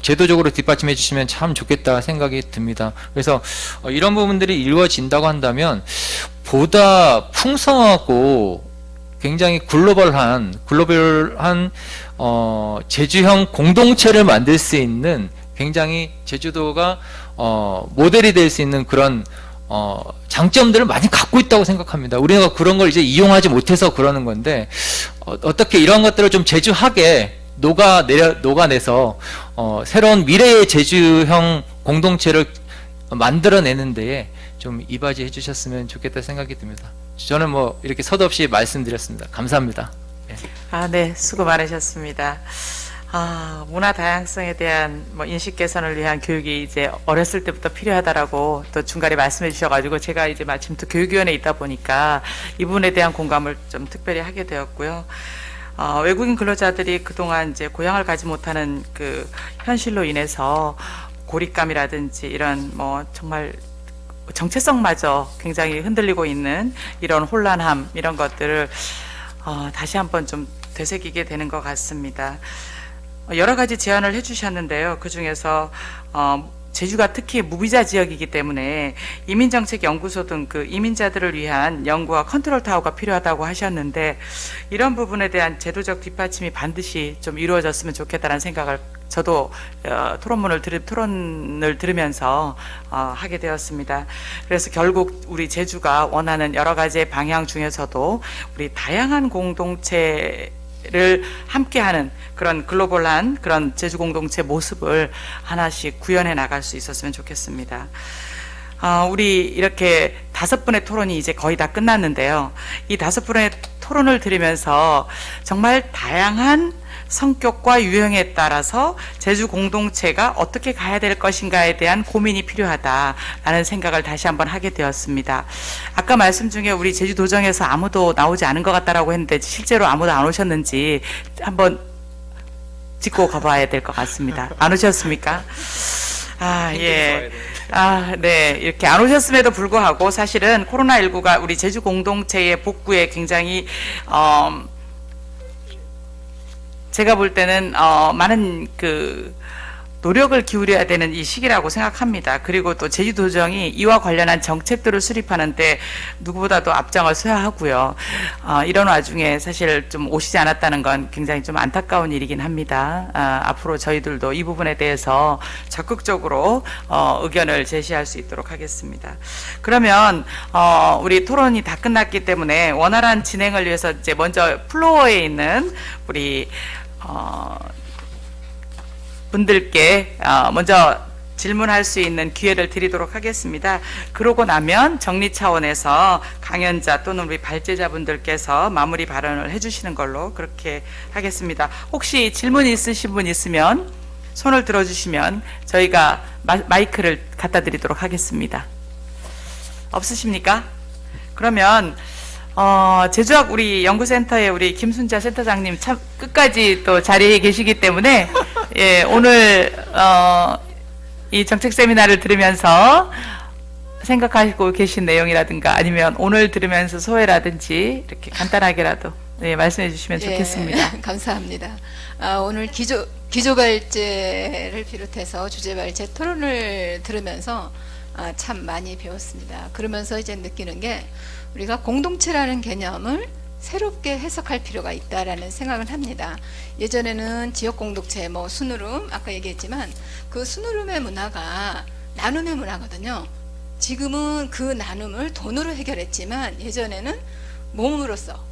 제도적으로 뒷받침해 주시면 참 좋겠다 생각이 듭니다. 그래서 이런 부분들이 이루어진다고 한다면 보다 풍성하고 굉장히 글로벌한 제주형 공동체를 만들 수 있는, 굉장히 제주도가 모델이 될 수 있는 그런 장점들을 많이 갖고 있다고 생각합니다. 우리가 그런 걸 이제 이용하지 못해서 그러는 건데, 어떻게 이런 것들을 좀 제주하게 녹아내서 새로운 미래의 제주형 공동체를 만들어내는 데에 좀 이바지해 주셨으면 좋겠다 생각이 듭니다. 저는 뭐 이렇게 서두없이 말씀드렸습니다. 감사합니다. 네, 수고 많으셨습니다. 문화 다양성에 대한 인식 개선을 위한 교육이 이제 어렸을 때부터 필요하다라고 또 중간에 말씀해 주셔가지고, 제가 이제 마침 또 교육위원회에 있다 보니까 이 부분에 대한 공감을 좀 특별히 하게 되었고요. 외국인 근로자들이 그동안 이제 고향을 가지 못하는 그 현실로 인해서 고립감이라든지 이런 정말 정체성마저 굉장히 흔들리고 있는 이런 혼란함, 이런 것들을 다시 한번 좀 되새기게 되는 것 같습니다. 여러 가지 제안을 해주셨는데요. 그 중에서 제주가 특히 무비자 지역이기 때문에 이민정책연구소 등 그 이민자들을 위한 연구와 컨트롤 타워가 필요하다고 하셨는데, 이런 부분에 대한 제도적 뒷받침이 반드시 좀 이루어졌으면 좋겠다는 생각을 저도 토론을 들으면서 하게 되었습니다. 그래서 결국 우리 제주가 원하는 여러 가지의 방향 중에서도 우리 다양한 공동체를 함께하는 그런 글로벌한 그런 제주 공동체 모습을 하나씩 구현해 나갈 수 있었으면 좋겠습니다. 우리 이렇게 5분의 토론이 이제 거의 다 끝났는데요. 이 5분의 토론을 들으면서 정말 다양한 성격과 유형에 따라서 제주 공동체가 어떻게 가야 될 것인가에 대한 고민이 필요하다라는 생각을 다시 한번 하게 되었습니다. 아까 말씀 중에 우리 제주도정에서 아무도 나오지 않은 것 같다라고 했는데, 실제로 아무도 안 오셨는지 한번 짚고 가봐야 될 것 같습니다. 안 오셨습니까? 예. 네. 이렇게 안 오셨음에도 불구하고 사실은 코로나19가 우리 제주 공동체의 복구에 굉장히 제가 볼 때는 많은 그 노력을 기울여야 되는 이 시기라고 생각합니다. 그리고 또 제주도정이 이와 관련한 정책들을 수립하는데 누구보다도 앞장을 서야 하고요. 이런 와중에 사실 좀 오시지 않았다는 건 굉장히 좀 안타까운 일이긴 합니다. 앞으로 저희들도 이 부분에 대해서 적극적으로 의견을 제시할 수 있도록 하겠습니다. 그러면 우리 토론이 다 끝났기 때문에 원활한 진행을 위해서 이제 먼저 플로어에 있는 우리 분들께 먼저 질문할 수 있는 기회를 드리도록 하겠습니다. 그러고 나면 정리 차원에서 강연자 또는 우리 발제자분들께서 마무리 발언을 해주시는 걸로 그렇게 하겠습니다. 혹시 질문 있으신 분 있으면 손을 들어주시면 저희가 마이크를 갖다 드리도록 하겠습니다. 없으십니까? 그러면 제주학 우리 연구센터의 우리 김순자 센터장님 참 끝까지 또 자리에 계시기 때문에 예, 오늘 이 정책 세미나를 들으면서 생각하고 계신 내용이라든가 아니면 오늘 들으면서 소회라든지 이렇게 간단하게라도 네, 말씀해 주시면 좋겠습니다. 감사합니다. 오늘 기조 발제를 비롯해서 주제 발제 토론을 들으면서 참 많이 배웠습니다. 그러면서 이제 느끼는 게 우리가 공동체라는 개념을 새롭게 해석할 필요가 있다라는 생각을 합니다. 예전에는 지역 공동체, 순으름 아까 얘기했지만 그 순으름의 문화가 나눔의 문화거든요. 지금은 그 나눔을 돈으로 해결했지만 예전에는 몸으로써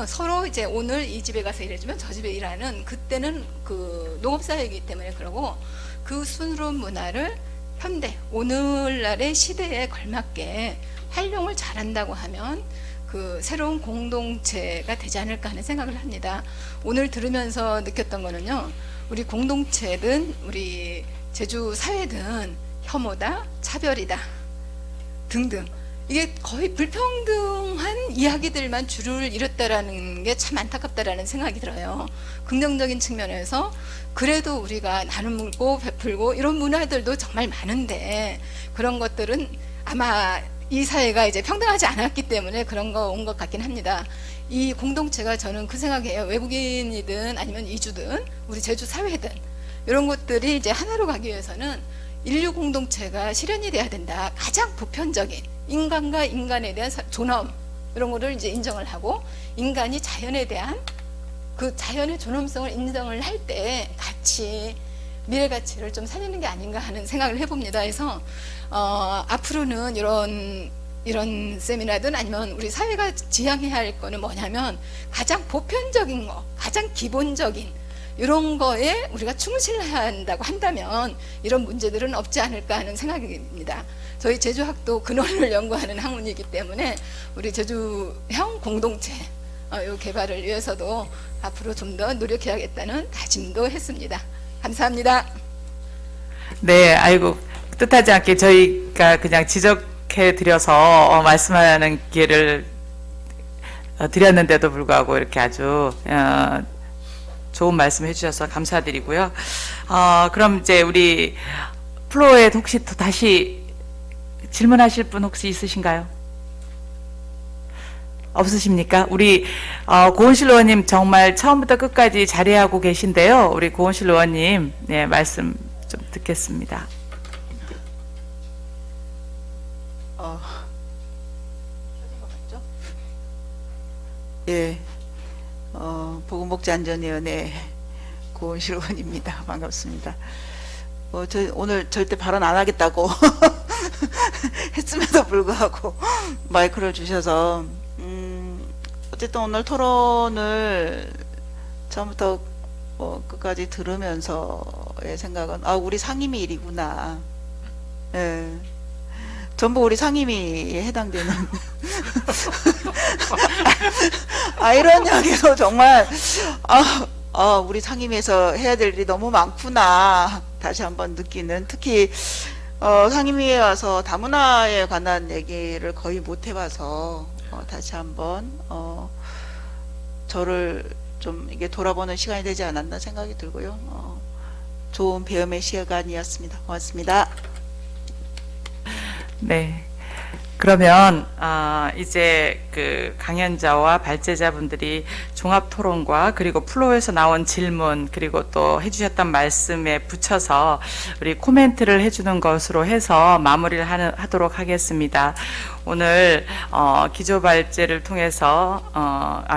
서로 이제 오늘 이 집에 가서 일해주면 저 집에 일하는, 그때는 그 농업사회이기 때문에 그러고 그 순으름 문화를 현대 오늘날의 시대에 걸맞게 활용을 잘한다고 하면 그 새로운 공동체가 되지 않을까 하는 생각을 합니다. 오늘 들으면서 느꼈던 거는요, 우리 공동체든 우리 제주 사회든 혐오다, 차별이다 등등 이게 거의 불평등한 이야기들만 줄을 이뤘다라는 게 참 안타깝다라는 생각이 들어요. 긍정적인 측면에서 그래도 우리가 나눔고 베풀고 이런 문화들도 정말 많은데 그런 것들은 아마 이 사회가 이제 평등하지 않았기 때문에 그런 거 온 것 같긴 합니다. 이 공동체가 저는 그 생각이에요. 외국인이든 아니면 이주든 우리 제주 사회든 이런 것들이 이제 하나로 가기 위해서는 인류 공동체가 실현이 돼야 된다. 가장 보편적인 인간과 인간에 대한 존엄 이런 거를 이제 인정을 하고 인간이 자연에 대한 그 자연의 존엄성을 인정을 할 때 같이 미래 가치를 좀 살리는 게 아닌가 하는 생각을 해봅니다. 그래서 앞으로는 이런 세미나든 아니면 우리 사회가 지향해야 할 거는 뭐냐면 가장 보편적인 거, 가장 기본적인 이런 거에 우리가 충실해야 한다고 한다면 이런 문제들은 없지 않을까 하는 생각입니다. 저희 제주학도 근원을 연구하는 학문이기 때문에 우리 제주형 공동체 요 개발을 위해서도 앞으로 좀 더 노력해야겠다는 다짐도 했습니다. 감사합니다. 네, 아이고 뜻하지 않게 저희가 그냥 지적해 드려서 말씀하는 기회를 드렸는데도 불구하고 이렇게 아주 좋은 말씀 해주셔서 감사드리고요. 그럼 이제 우리 플로어에 혹시 또 다시 질문하실 분 혹시 있으신가요? 없으십니까? 우리 고은실 의원님 정말 처음부터 끝까지 자리하고 계신데요. 우리 고은실 의원님 네, 말씀 좀 듣겠습니다. 예, 보건복지안전위원회 고은실 의원입니다. 반갑습니다. 저 오늘 절대 발언 안 하겠다고 했음에도 불구하고 마이크를 주셔서 어쨌든 오늘 토론을 처음부터 끝까지 들으면서의 생각은 우리 상임위 일이구나. 예. 전부 우리 상임위에 해당되는 이런 이야기도 정말 우리 상임위에서 해야 될 일이 너무 많구나 다시 한번 느끼는, 특히 상임위에 와서 다문화에 관한 얘기를 거의 못 해봐서 다시 한번 저를 좀 이게 돌아보는 시간이 되지 않았나 생각이 들고요. 좋은 배움의 시간이었습니다. 고맙습니다. 네. 그러면 이제 그 강연자와 발제자분들이 종합 토론과 그리고 플로어에서 나온 질문 그리고 또 해주셨던 말씀에 붙여서 우리 코멘트를 해주는 것으로 해서 마무리를 하도록 하겠습니다. 오늘 기조 발제를 통해서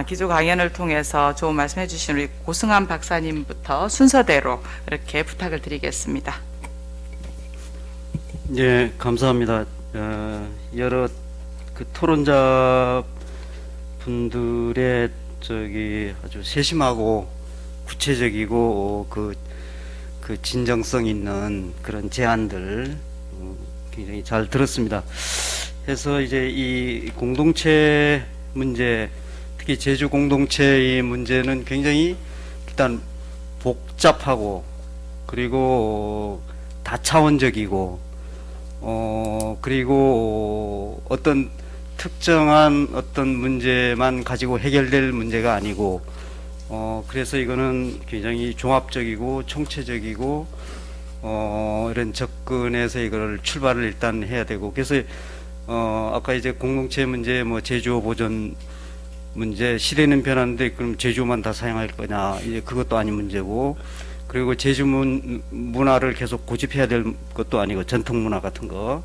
기조 강연을 통해서 좋은 말씀해 주신 우리 고승한 박사님부터 순서대로 이렇게 부탁을 드리겠습니다. 예, 감사합니다. 여러 그 토론자 분들의 아주 세심하고 구체적이고 그 진정성 있는 그런 제안들 굉장히 잘 들었습니다. 그래서 이제 이 공동체 문제, 특히 제주 공동체의 문제는 굉장히 일단 복잡하고 그리고 다차원적이고 그리고 어떤 특정한 어떤 문제만 가지고 해결될 문제가 아니고 그래서 이거는 굉장히 종합적이고 총체적이고 이런 접근에서 이걸 출발을 일단 해야 되고, 그래서 아까 이제 공동체 문제, 제주어 보존 문제, 시대는 변하는데 그럼 제주어만 다 사용할 거냐, 이제 그것도 아닌 문제고, 그리고 제주 문화를 계속 고집해야 될 것도 아니고 전통 문화 같은 거.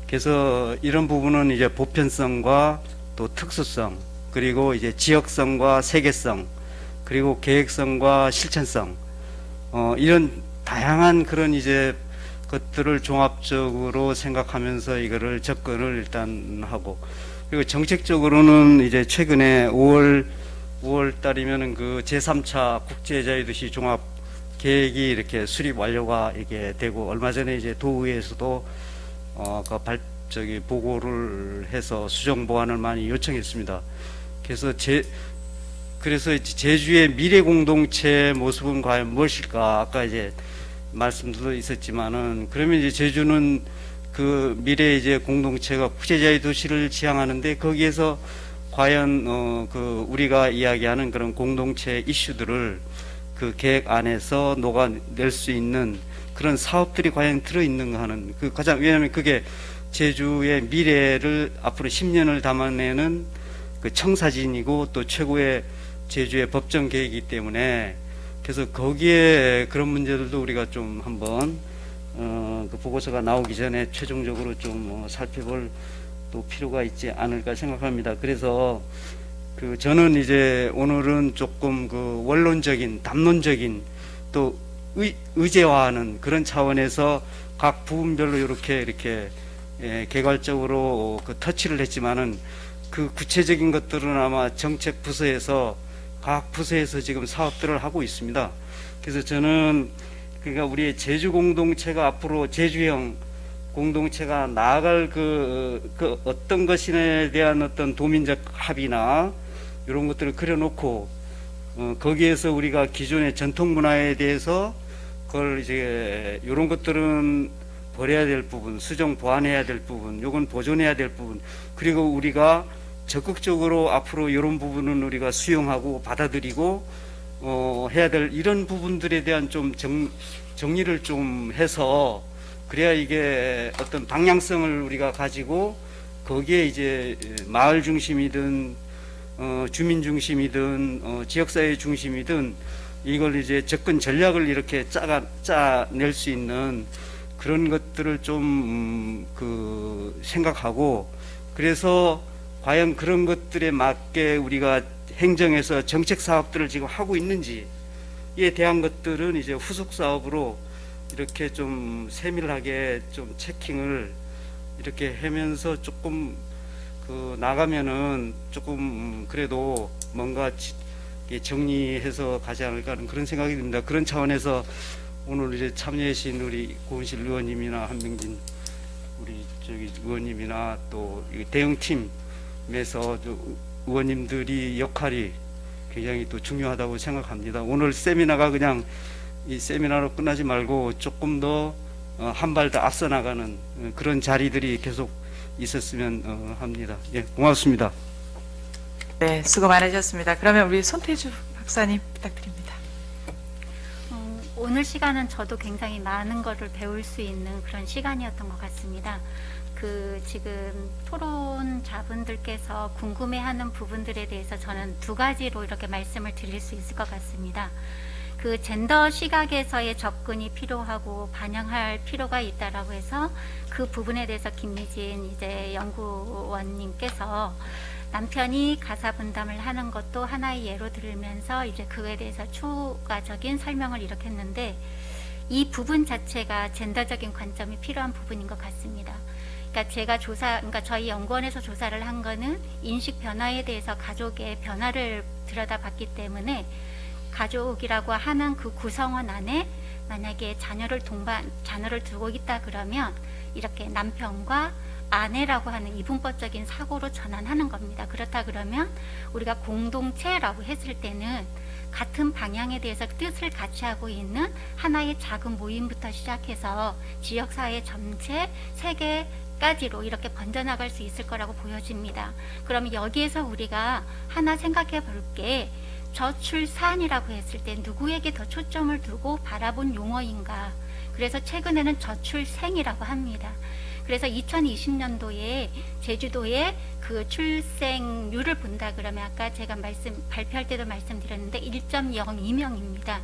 그래서 이런 부분은 이제 보편성과 또 특수성, 그리고 이제 지역성과 세계성, 그리고 계획성과 실천성, 이런 다양한 그런 이제 것들을 종합적으로 생각하면서 이거를 접근을 일단 하고, 그리고 정책적으로는 이제 최근에 5월 달이면은 그 제3차 국제자유도시 종합 계획이 이렇게 수립 완료가 이게 되고, 얼마 전에 이제 도의회에서도 보고를 해서 수정 보완을 많이 요청했습니다. 그래서 제주의 미래 공동체 모습은 과연 무엇일까? 아까 이제 말씀도 있었지만은, 그러면 이제 제주는 그 미래 이제 공동체가 후재자의 도시를 지향하는데 거기에서 과연 그 우리가 이야기하는 그런 공동체 이슈들을 그 계획 안에서 녹아낼 수 있는 그런 사업들이 과연 들어있는가 하는 그 가장, 왜냐하면 그게 제주의 미래를 앞으로 10년을 담아내는 그 청사진이고 또 최고의 제주의 법정 계획이기 때문에, 그래서 거기에 그런 문제들도 우리가 좀 한번 그 보고서가 나오기 전에 최종적으로 좀 살펴볼 또 필요가 있지 않을까 생각합니다. 그래서 그 저는 이제 오늘은 조금 그 원론적인, 담론적인 또 의제화하는 그런 차원에서 각 부분별로 이렇게 개괄적으로 그 터치를 했지만은 그 구체적인 것들은 아마 정책 부서에서 각 부서에서 지금 사업들을 하고 있습니다. 그래서 저는 그러니까 우리의 제주 공동체가 앞으로 제주형 공동체가 나아갈 그 어떤 것에 대한 어떤 도민적 합의나 이런 것들을 그려놓고 거기에서 우리가 기존의 전통 문화에 대해서 그걸 이제 이런 것들은 버려야 될 부분, 수정 보완해야 될 부분, 요건 보존해야 될 부분, 그리고 우리가 적극적으로 앞으로 이런 부분은 우리가 수용하고 받아들이고 해야 될 이런 부분들에 대한 좀 정리를 좀 해서 그래야 이게 어떤 방향성을 우리가 가지고 거기에 이제 마을 중심이든 주민 중심이든 지역사회 중심이든 이걸 이제 접근 전략을 이렇게 짜낼 수 있는 그런 것들을 좀 그 생각하고, 그래서 과연 그런 것들에 맞게 우리가 행정에서 정책 사업들을 지금 하고 있는지에 대한 것들은 이제 후속 사업으로 이렇게 좀 세밀하게 좀 체킹을 이렇게 하면서 조금 그 나가면은 조금 그래도 뭔가 정리해서 가지 않을까 하는 그런 생각이 듭니다. 그런 차원에서 오늘 이제 참여해 주신 우리 고은실 의원님이나 한명진 우리 의원님이나 또 대응팀에서 의원님들이 역할이 굉장히 또 중요하다고 생각합니다. 오늘 세미나가 그냥 이 세미나로 끝나지 말고 조금 더 한 발 더 앞서 나가는 그런 자리들이 계속 있었으면 합니다. 예, 고맙습니다. 네, 수고 많으셨습니다. 그러면 우리 손태주 박사님 부탁드립니다. 오늘 시간은 저도 굉장히 많은 것을 배울 수 있는 그런 시간이었던 것 같습니다. 지금 토론자분들께서 궁금해하는 부분들에 대해서 저는 두 가지로 이렇게 말씀을 드릴 수 있을 것 같습니다. 그 젠더 시각에서의 접근이 필요하고 반영할 필요가 있다라고 해서 그 부분에 대해서 김미진 이제 연구원님께서 남편이 가사 분담을 하는 것도 하나의 예로 들면서 이제 그에 대해서 추가적인 설명을 이렇게 했는데, 이 부분 자체가 젠더적인 관점이 필요한 부분인 것 같습니다. 그러니까 그러니까 저희 연구원에서 조사를 한 거는 인식 변화에 대해서 가족의 변화를 들여다봤기 때문에 가족이라고 하는 그 구성원 안에 만약에 자녀를 두고 있다 그러면 이렇게 남편과 아내라고 하는 이분법적인 사고로 전환하는 겁니다. 그렇다 그러면 우리가 공동체라고 했을 때는 같은 방향에 대해서 뜻을 같이 하고 있는 하나의 작은 모임부터 시작해서 지역사회 전체, 세계까지로 이렇게 번져나갈 수 있을 거라고 보여집니다. 그럼 여기에서 우리가 하나 생각해 볼 게, 저출산이라고 했을 때 누구에게 더 초점을 두고 바라본 용어인가? 그래서 최근에는 저출생이라고 합니다. 그래서 2020년도에 제주도의 그 출생률을 본다 그러면 아까 제가 발표할 때도 말씀드렸는데 1.02명입니다.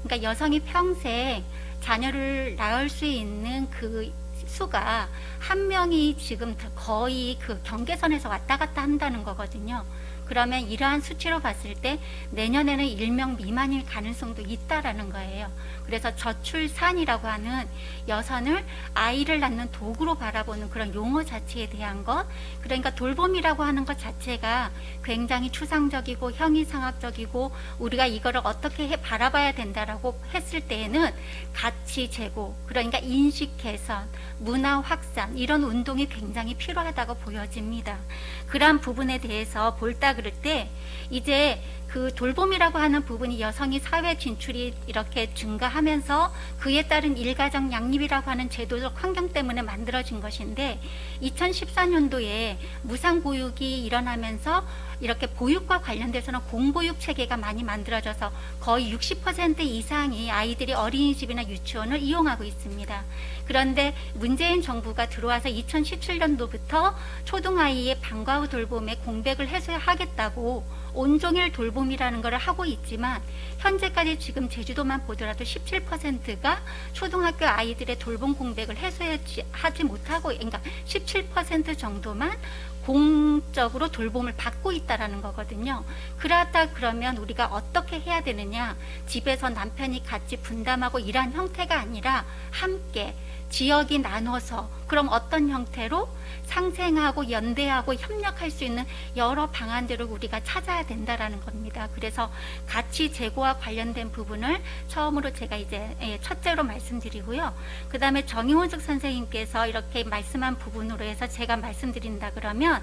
그러니까 여성이 평생 자녀를 낳을 수 있는 그 수가 한 명이 지금 거의 그 경계선에서 왔다 갔다 한다는 거거든요. 그러면 이러한 수치로 봤을 때 내년에는 1명 미만일 가능성도 있다라는 거예요. 그래서 저출산이라고 하는 여성을 아이를 낳는 도구로 바라보는 그런 용어 자체에 대한 것, 그러니까 돌봄이라고 하는 것 자체가 굉장히 추상적이고 형이상학적이고 우리가 이거를 어떻게 바라봐야 된다라고 했을 때에는 가치 제고, 그러니까 인식 개선, 문화 확산, 이런 운동이 굉장히 필요하다고 보여집니다. 그러한 부분에 대해서 볼다 그럴 때 이제 그 돌봄이라고 하는 부분이 여성이 사회 진출이 이렇게 증가하면서 그에 따른 일가정 양립이라고 하는 제도적 환경 때문에 만들어진 것인데 2014년도에 무상보육이 일어나면서 이렇게 보육과 관련돼서는 공보육 체계가 많이 만들어져서 거의 60% 이상이 아이들이 어린이집이나 유치원을 이용하고 있습니다. 그런데 문재인 정부가 들어와서 2017년도부터 초등아이의 방과 후 돌봄의 공백을 해소하겠다고 온종일 돌봄이라는 것을 하고 있지만 현재까지 지금 제주도만 보더라도 17%가 초등학교 아이들의 돌봄 공백을 해소하지 못하고, 그러니까 17% 정도만 공적으로 돌봄을 받고 있다라는 거거든요. 그렇다 그러면 우리가 어떻게 해야 되느냐? 집에서 남편이 같이 분담하고 일한 형태가 아니라 함께 지역이 나눠서 그럼 어떤 형태로 상생하고 연대하고 협력할 수 있는 여러 방안들을 우리가 찾아야 된다라는 겁니다. 그래서 가치 제고와 관련된 부분을 처음으로 제가 이제 첫째로 말씀드리고요. 그 다음에 정의훈숙 선생님께서 이렇게 말씀한 부분으로 해서 제가 말씀드린다 그러면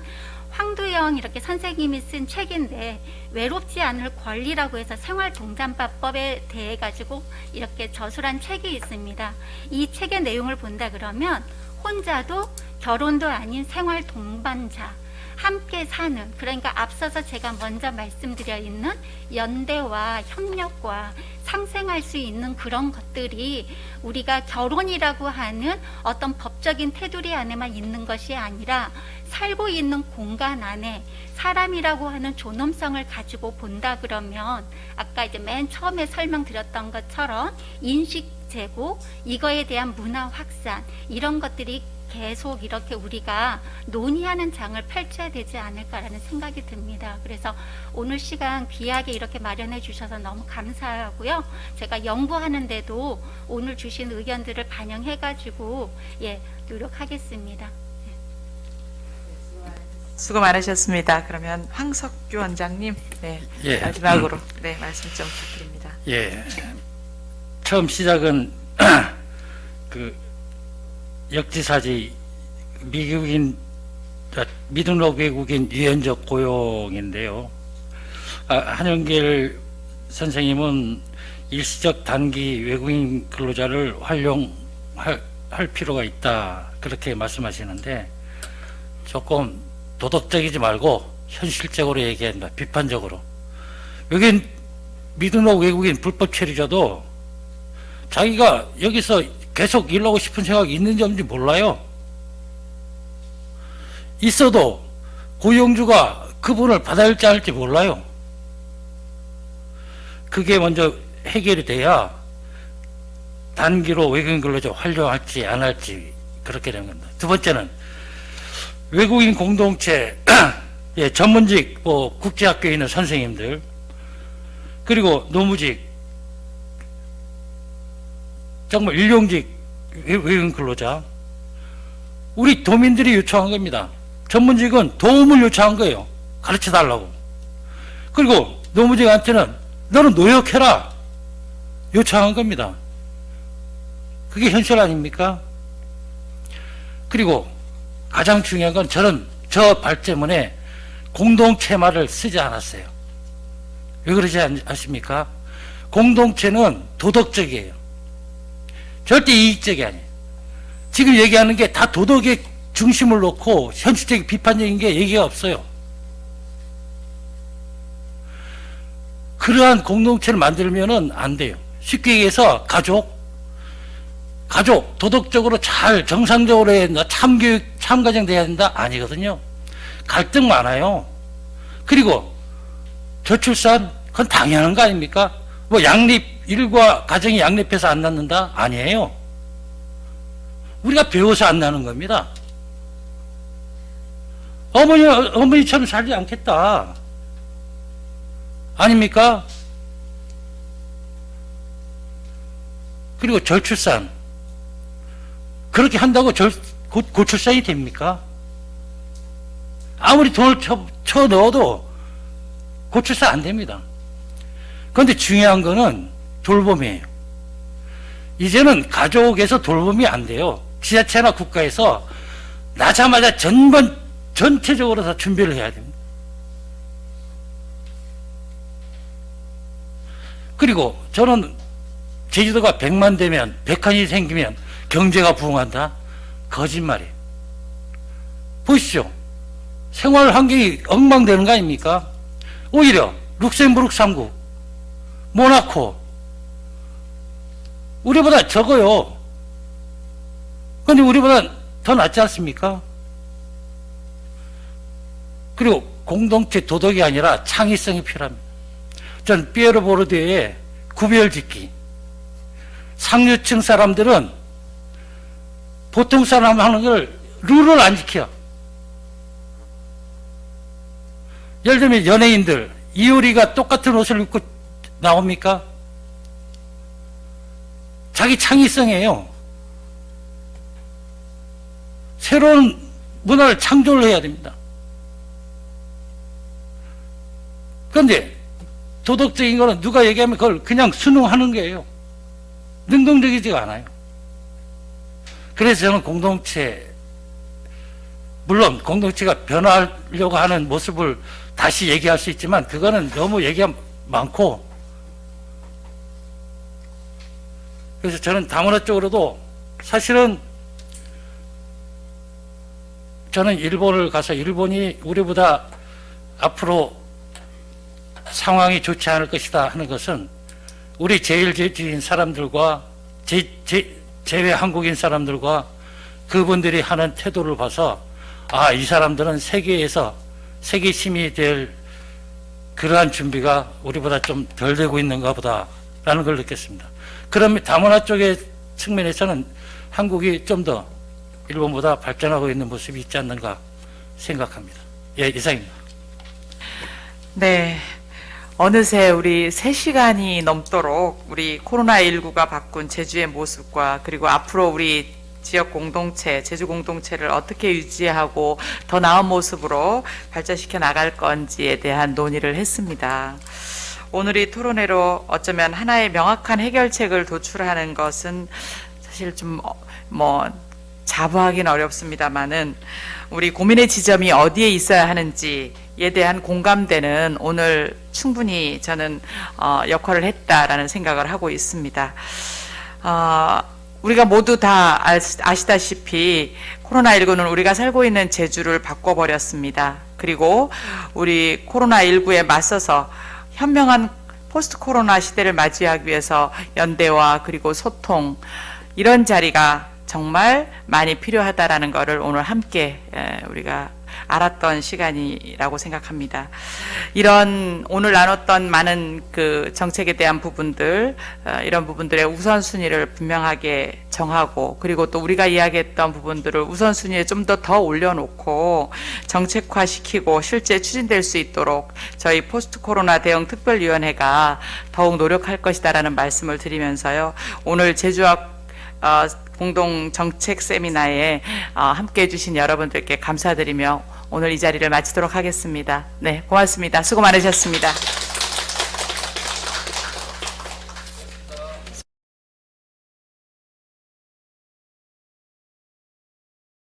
황두영 이렇게 선생님이 쓴 책인데 외롭지 않을 권리라고 해서 생활동참법에 대해 가지고 이렇게 저술한 책이 있습니다. 이 책의 내용을 본다 그러면 혼자도 결혼도 아닌 생활 동반자 함께 사는, 그러니까 앞서서 제가 먼저 말씀드려 있는 연대와 협력과 상생할 수 있는 그런 것들이 우리가 결혼이라고 하는 어떤 법적인 테두리 안에만 있는 것이 아니라 살고 있는 공간 안에 사람이라고 하는 존엄성을 가지고 본다 그러면 아까 이제 맨 처음에 설명드렸던 것처럼 인식 제고, 이거에 대한 문화 확산, 이런 것들이 계속 이렇게 우리가 논의하는 장을 펼쳐야 되지 않을까라는 생각이 듭니다. 그래서 오늘 시간 귀하게 이렇게 마련해 주셔서 너무 감사하고요. 제가 연구하는데도 오늘 주신 의견들을 반영해 가지고 노력하겠습니다. 수고 많으셨습니다. 그러면 황석규 원장님, 마지막으로 말씀 좀 부탁드립니다. 처음 시작은 그 역지사지 미등록 외국인 유연적 고용인데요. 한영길 선생님은 일시적 단기 외국인 근로자를 활용할 필요가 있다 그렇게 말씀하시는데 조금 도덕적이지 말고 현실적으로 얘기한다. 비판적으로. 여긴 미등록 외국인 불법 체류자도 자기가 여기서 계속 일하고 싶은 생각이 있는지 없는지 몰라요. 있어도 고용주가 그분을 받아들일지 안 할지 몰라요. 그게 먼저 해결이 돼야 단기로 외국인 근로자 활용할지 안 할지 그렇게 되는 겁니다. 두 번째는 외국인 공동체 전문직 국제학교에 있는 선생님들 그리고 노무직 정말 일용직 외국인 근로자 우리 도민들이 요청한 겁니다. 전문직은 도움을 요청한 거예요. 가르쳐 달라고. 그리고 노무직한테는 너는 노역해라 요청한 겁니다. 그게 현실 아닙니까? 그리고 가장 중요한 건 저는 저 발제문에 공동체 말을 쓰지 않았어요. 왜 그러지 않습니까? 공동체는 도덕적이에요. 절대 이익적이 아니에요. 지금 얘기하는 게 다 도덕의 중심을 놓고 현실적인 비판적인 게 얘기가 없어요. 그러한 공동체를 만들면은 안 돼요. 쉽게 얘기해서 가족 도덕적으로 잘 정상적으로 해야 된다. 참교육, 참가정 돼야 된다. 아니거든요. 갈등 많아요. 그리고 저출산 그건 당연한 거 아닙니까? 일과 가정이 양립해서 안 낳는다? 아니에요. 우리가 배워서 안 낳는 겁니다. 어머니처럼 살지 않겠다. 아닙니까? 그리고 저출산. 그렇게 한다고 고출산이 됩니까? 아무리 돈을 쳐 넣어도 고출산 안 됩니다. 그런데 중요한 거는 돌봄이에요. 이제는 가족에서 돌봄이 안 돼요. 지자체나 국가에서 나자마자 전체적으로 다 준비를 해야 됩니다. 그리고 저는 제주도가 100만 되면, 100칸이 생기면 경제가 부흥한다? 거짓말이에요. 보시죠. 생활 환경이 엉망되는 거 아닙니까? 오히려 룩셈부르크 3국, 모나코, 우리보다 적어요. 근데 우리보다 더 낫지 않습니까? 그리고 공동체 도덕이 아니라 창의성이 필요합니다. 전 피에로 보르디에의 구별짓기. 상류층 사람들은 보통 사람 하는 걸 룰을 안 지켜. 예를 들면 연예인들, 이효리가 똑같은 옷을 입고 나옵니까? 자기 창의성이에요. 새로운 문화를 창조를 해야 됩니다. 그런데 도덕적인 거는 누가 얘기하면 그걸 그냥 순응하는 거예요. 능동적이지가 않아요. 그래서 저는 공동체, 물론 공동체가 변화하려고 하는 모습을 다시 얘기할 수 있지만 그거는 너무 얘기가 많고, 그래서 저는 다문화 쪽으로도 사실은 저는 일본을 가서 일본이 우리보다 앞으로 상황이 좋지 않을 것이다 하는 것은 우리 제일제주인 사람들과 제외 한국인 사람들과 그분들이 하는 태도를 봐서 아, 이 사람들은 세계에서 세계 시민이 될 그러한 준비가 우리보다 좀 덜 되고 있는가 보다라는 걸 느꼈습니다. 그러면 다문화 쪽의 측면에서는 한국이 좀 더 일본보다 발전하고 있는 모습이 있지 않는가 생각합니다. 예, 이상입니다. 네. 어느새 우리 3시간이 넘도록 우리 코로나19가 바꾼 제주의 모습과 그리고 앞으로 우리 지역 공동체, 제주 공동체를 어떻게 유지하고 더 나은 모습으로 발전시켜 나갈 건지에 대한 논의를 했습니다. 오늘 이 토론회로 어쩌면 하나의 명확한 해결책을 도출하는 것은 사실 좀 자부하기는 어렵습니다만은 우리 고민의 지점이 어디에 있어야 하는지에 대한 공감대는 오늘 충분히 저는 역할을 했다라는 생각을 하고 있습니다. 우리가 모두 다 아시다시피 코로나19는 우리가 살고 있는 제주를 바꿔버렸습니다. 그리고 우리 코로나19에 맞서서 현명한 포스트 코로나 시대를 맞이하기 위해서 연대와 그리고 소통, 이런 자리가 정말 많이 필요하다라는 것을 오늘 함께 우리가 알았던 시간이라고 생각합니다. 이런 오늘 나눴던 많은 그 정책에 대한 부분들, 이런 부분들의 우선순위를 분명하게 정하고, 그리고 또 우리가 이야기했던 부분들을 우선순위에 좀 더 올려놓고 정책화시키고 실제 추진될 수 있도록 저희 포스트 코로나 대응 특별위원회가 더욱 노력할 것이다라는 말씀을 드리면서요. 오늘 제주학 공동 정책 세미나에 함께 해주신 여러분들께 감사드리며 오늘 이 자리를 마치도록 하겠습니다. 네, 고맙습니다. 수고 많으셨습니다.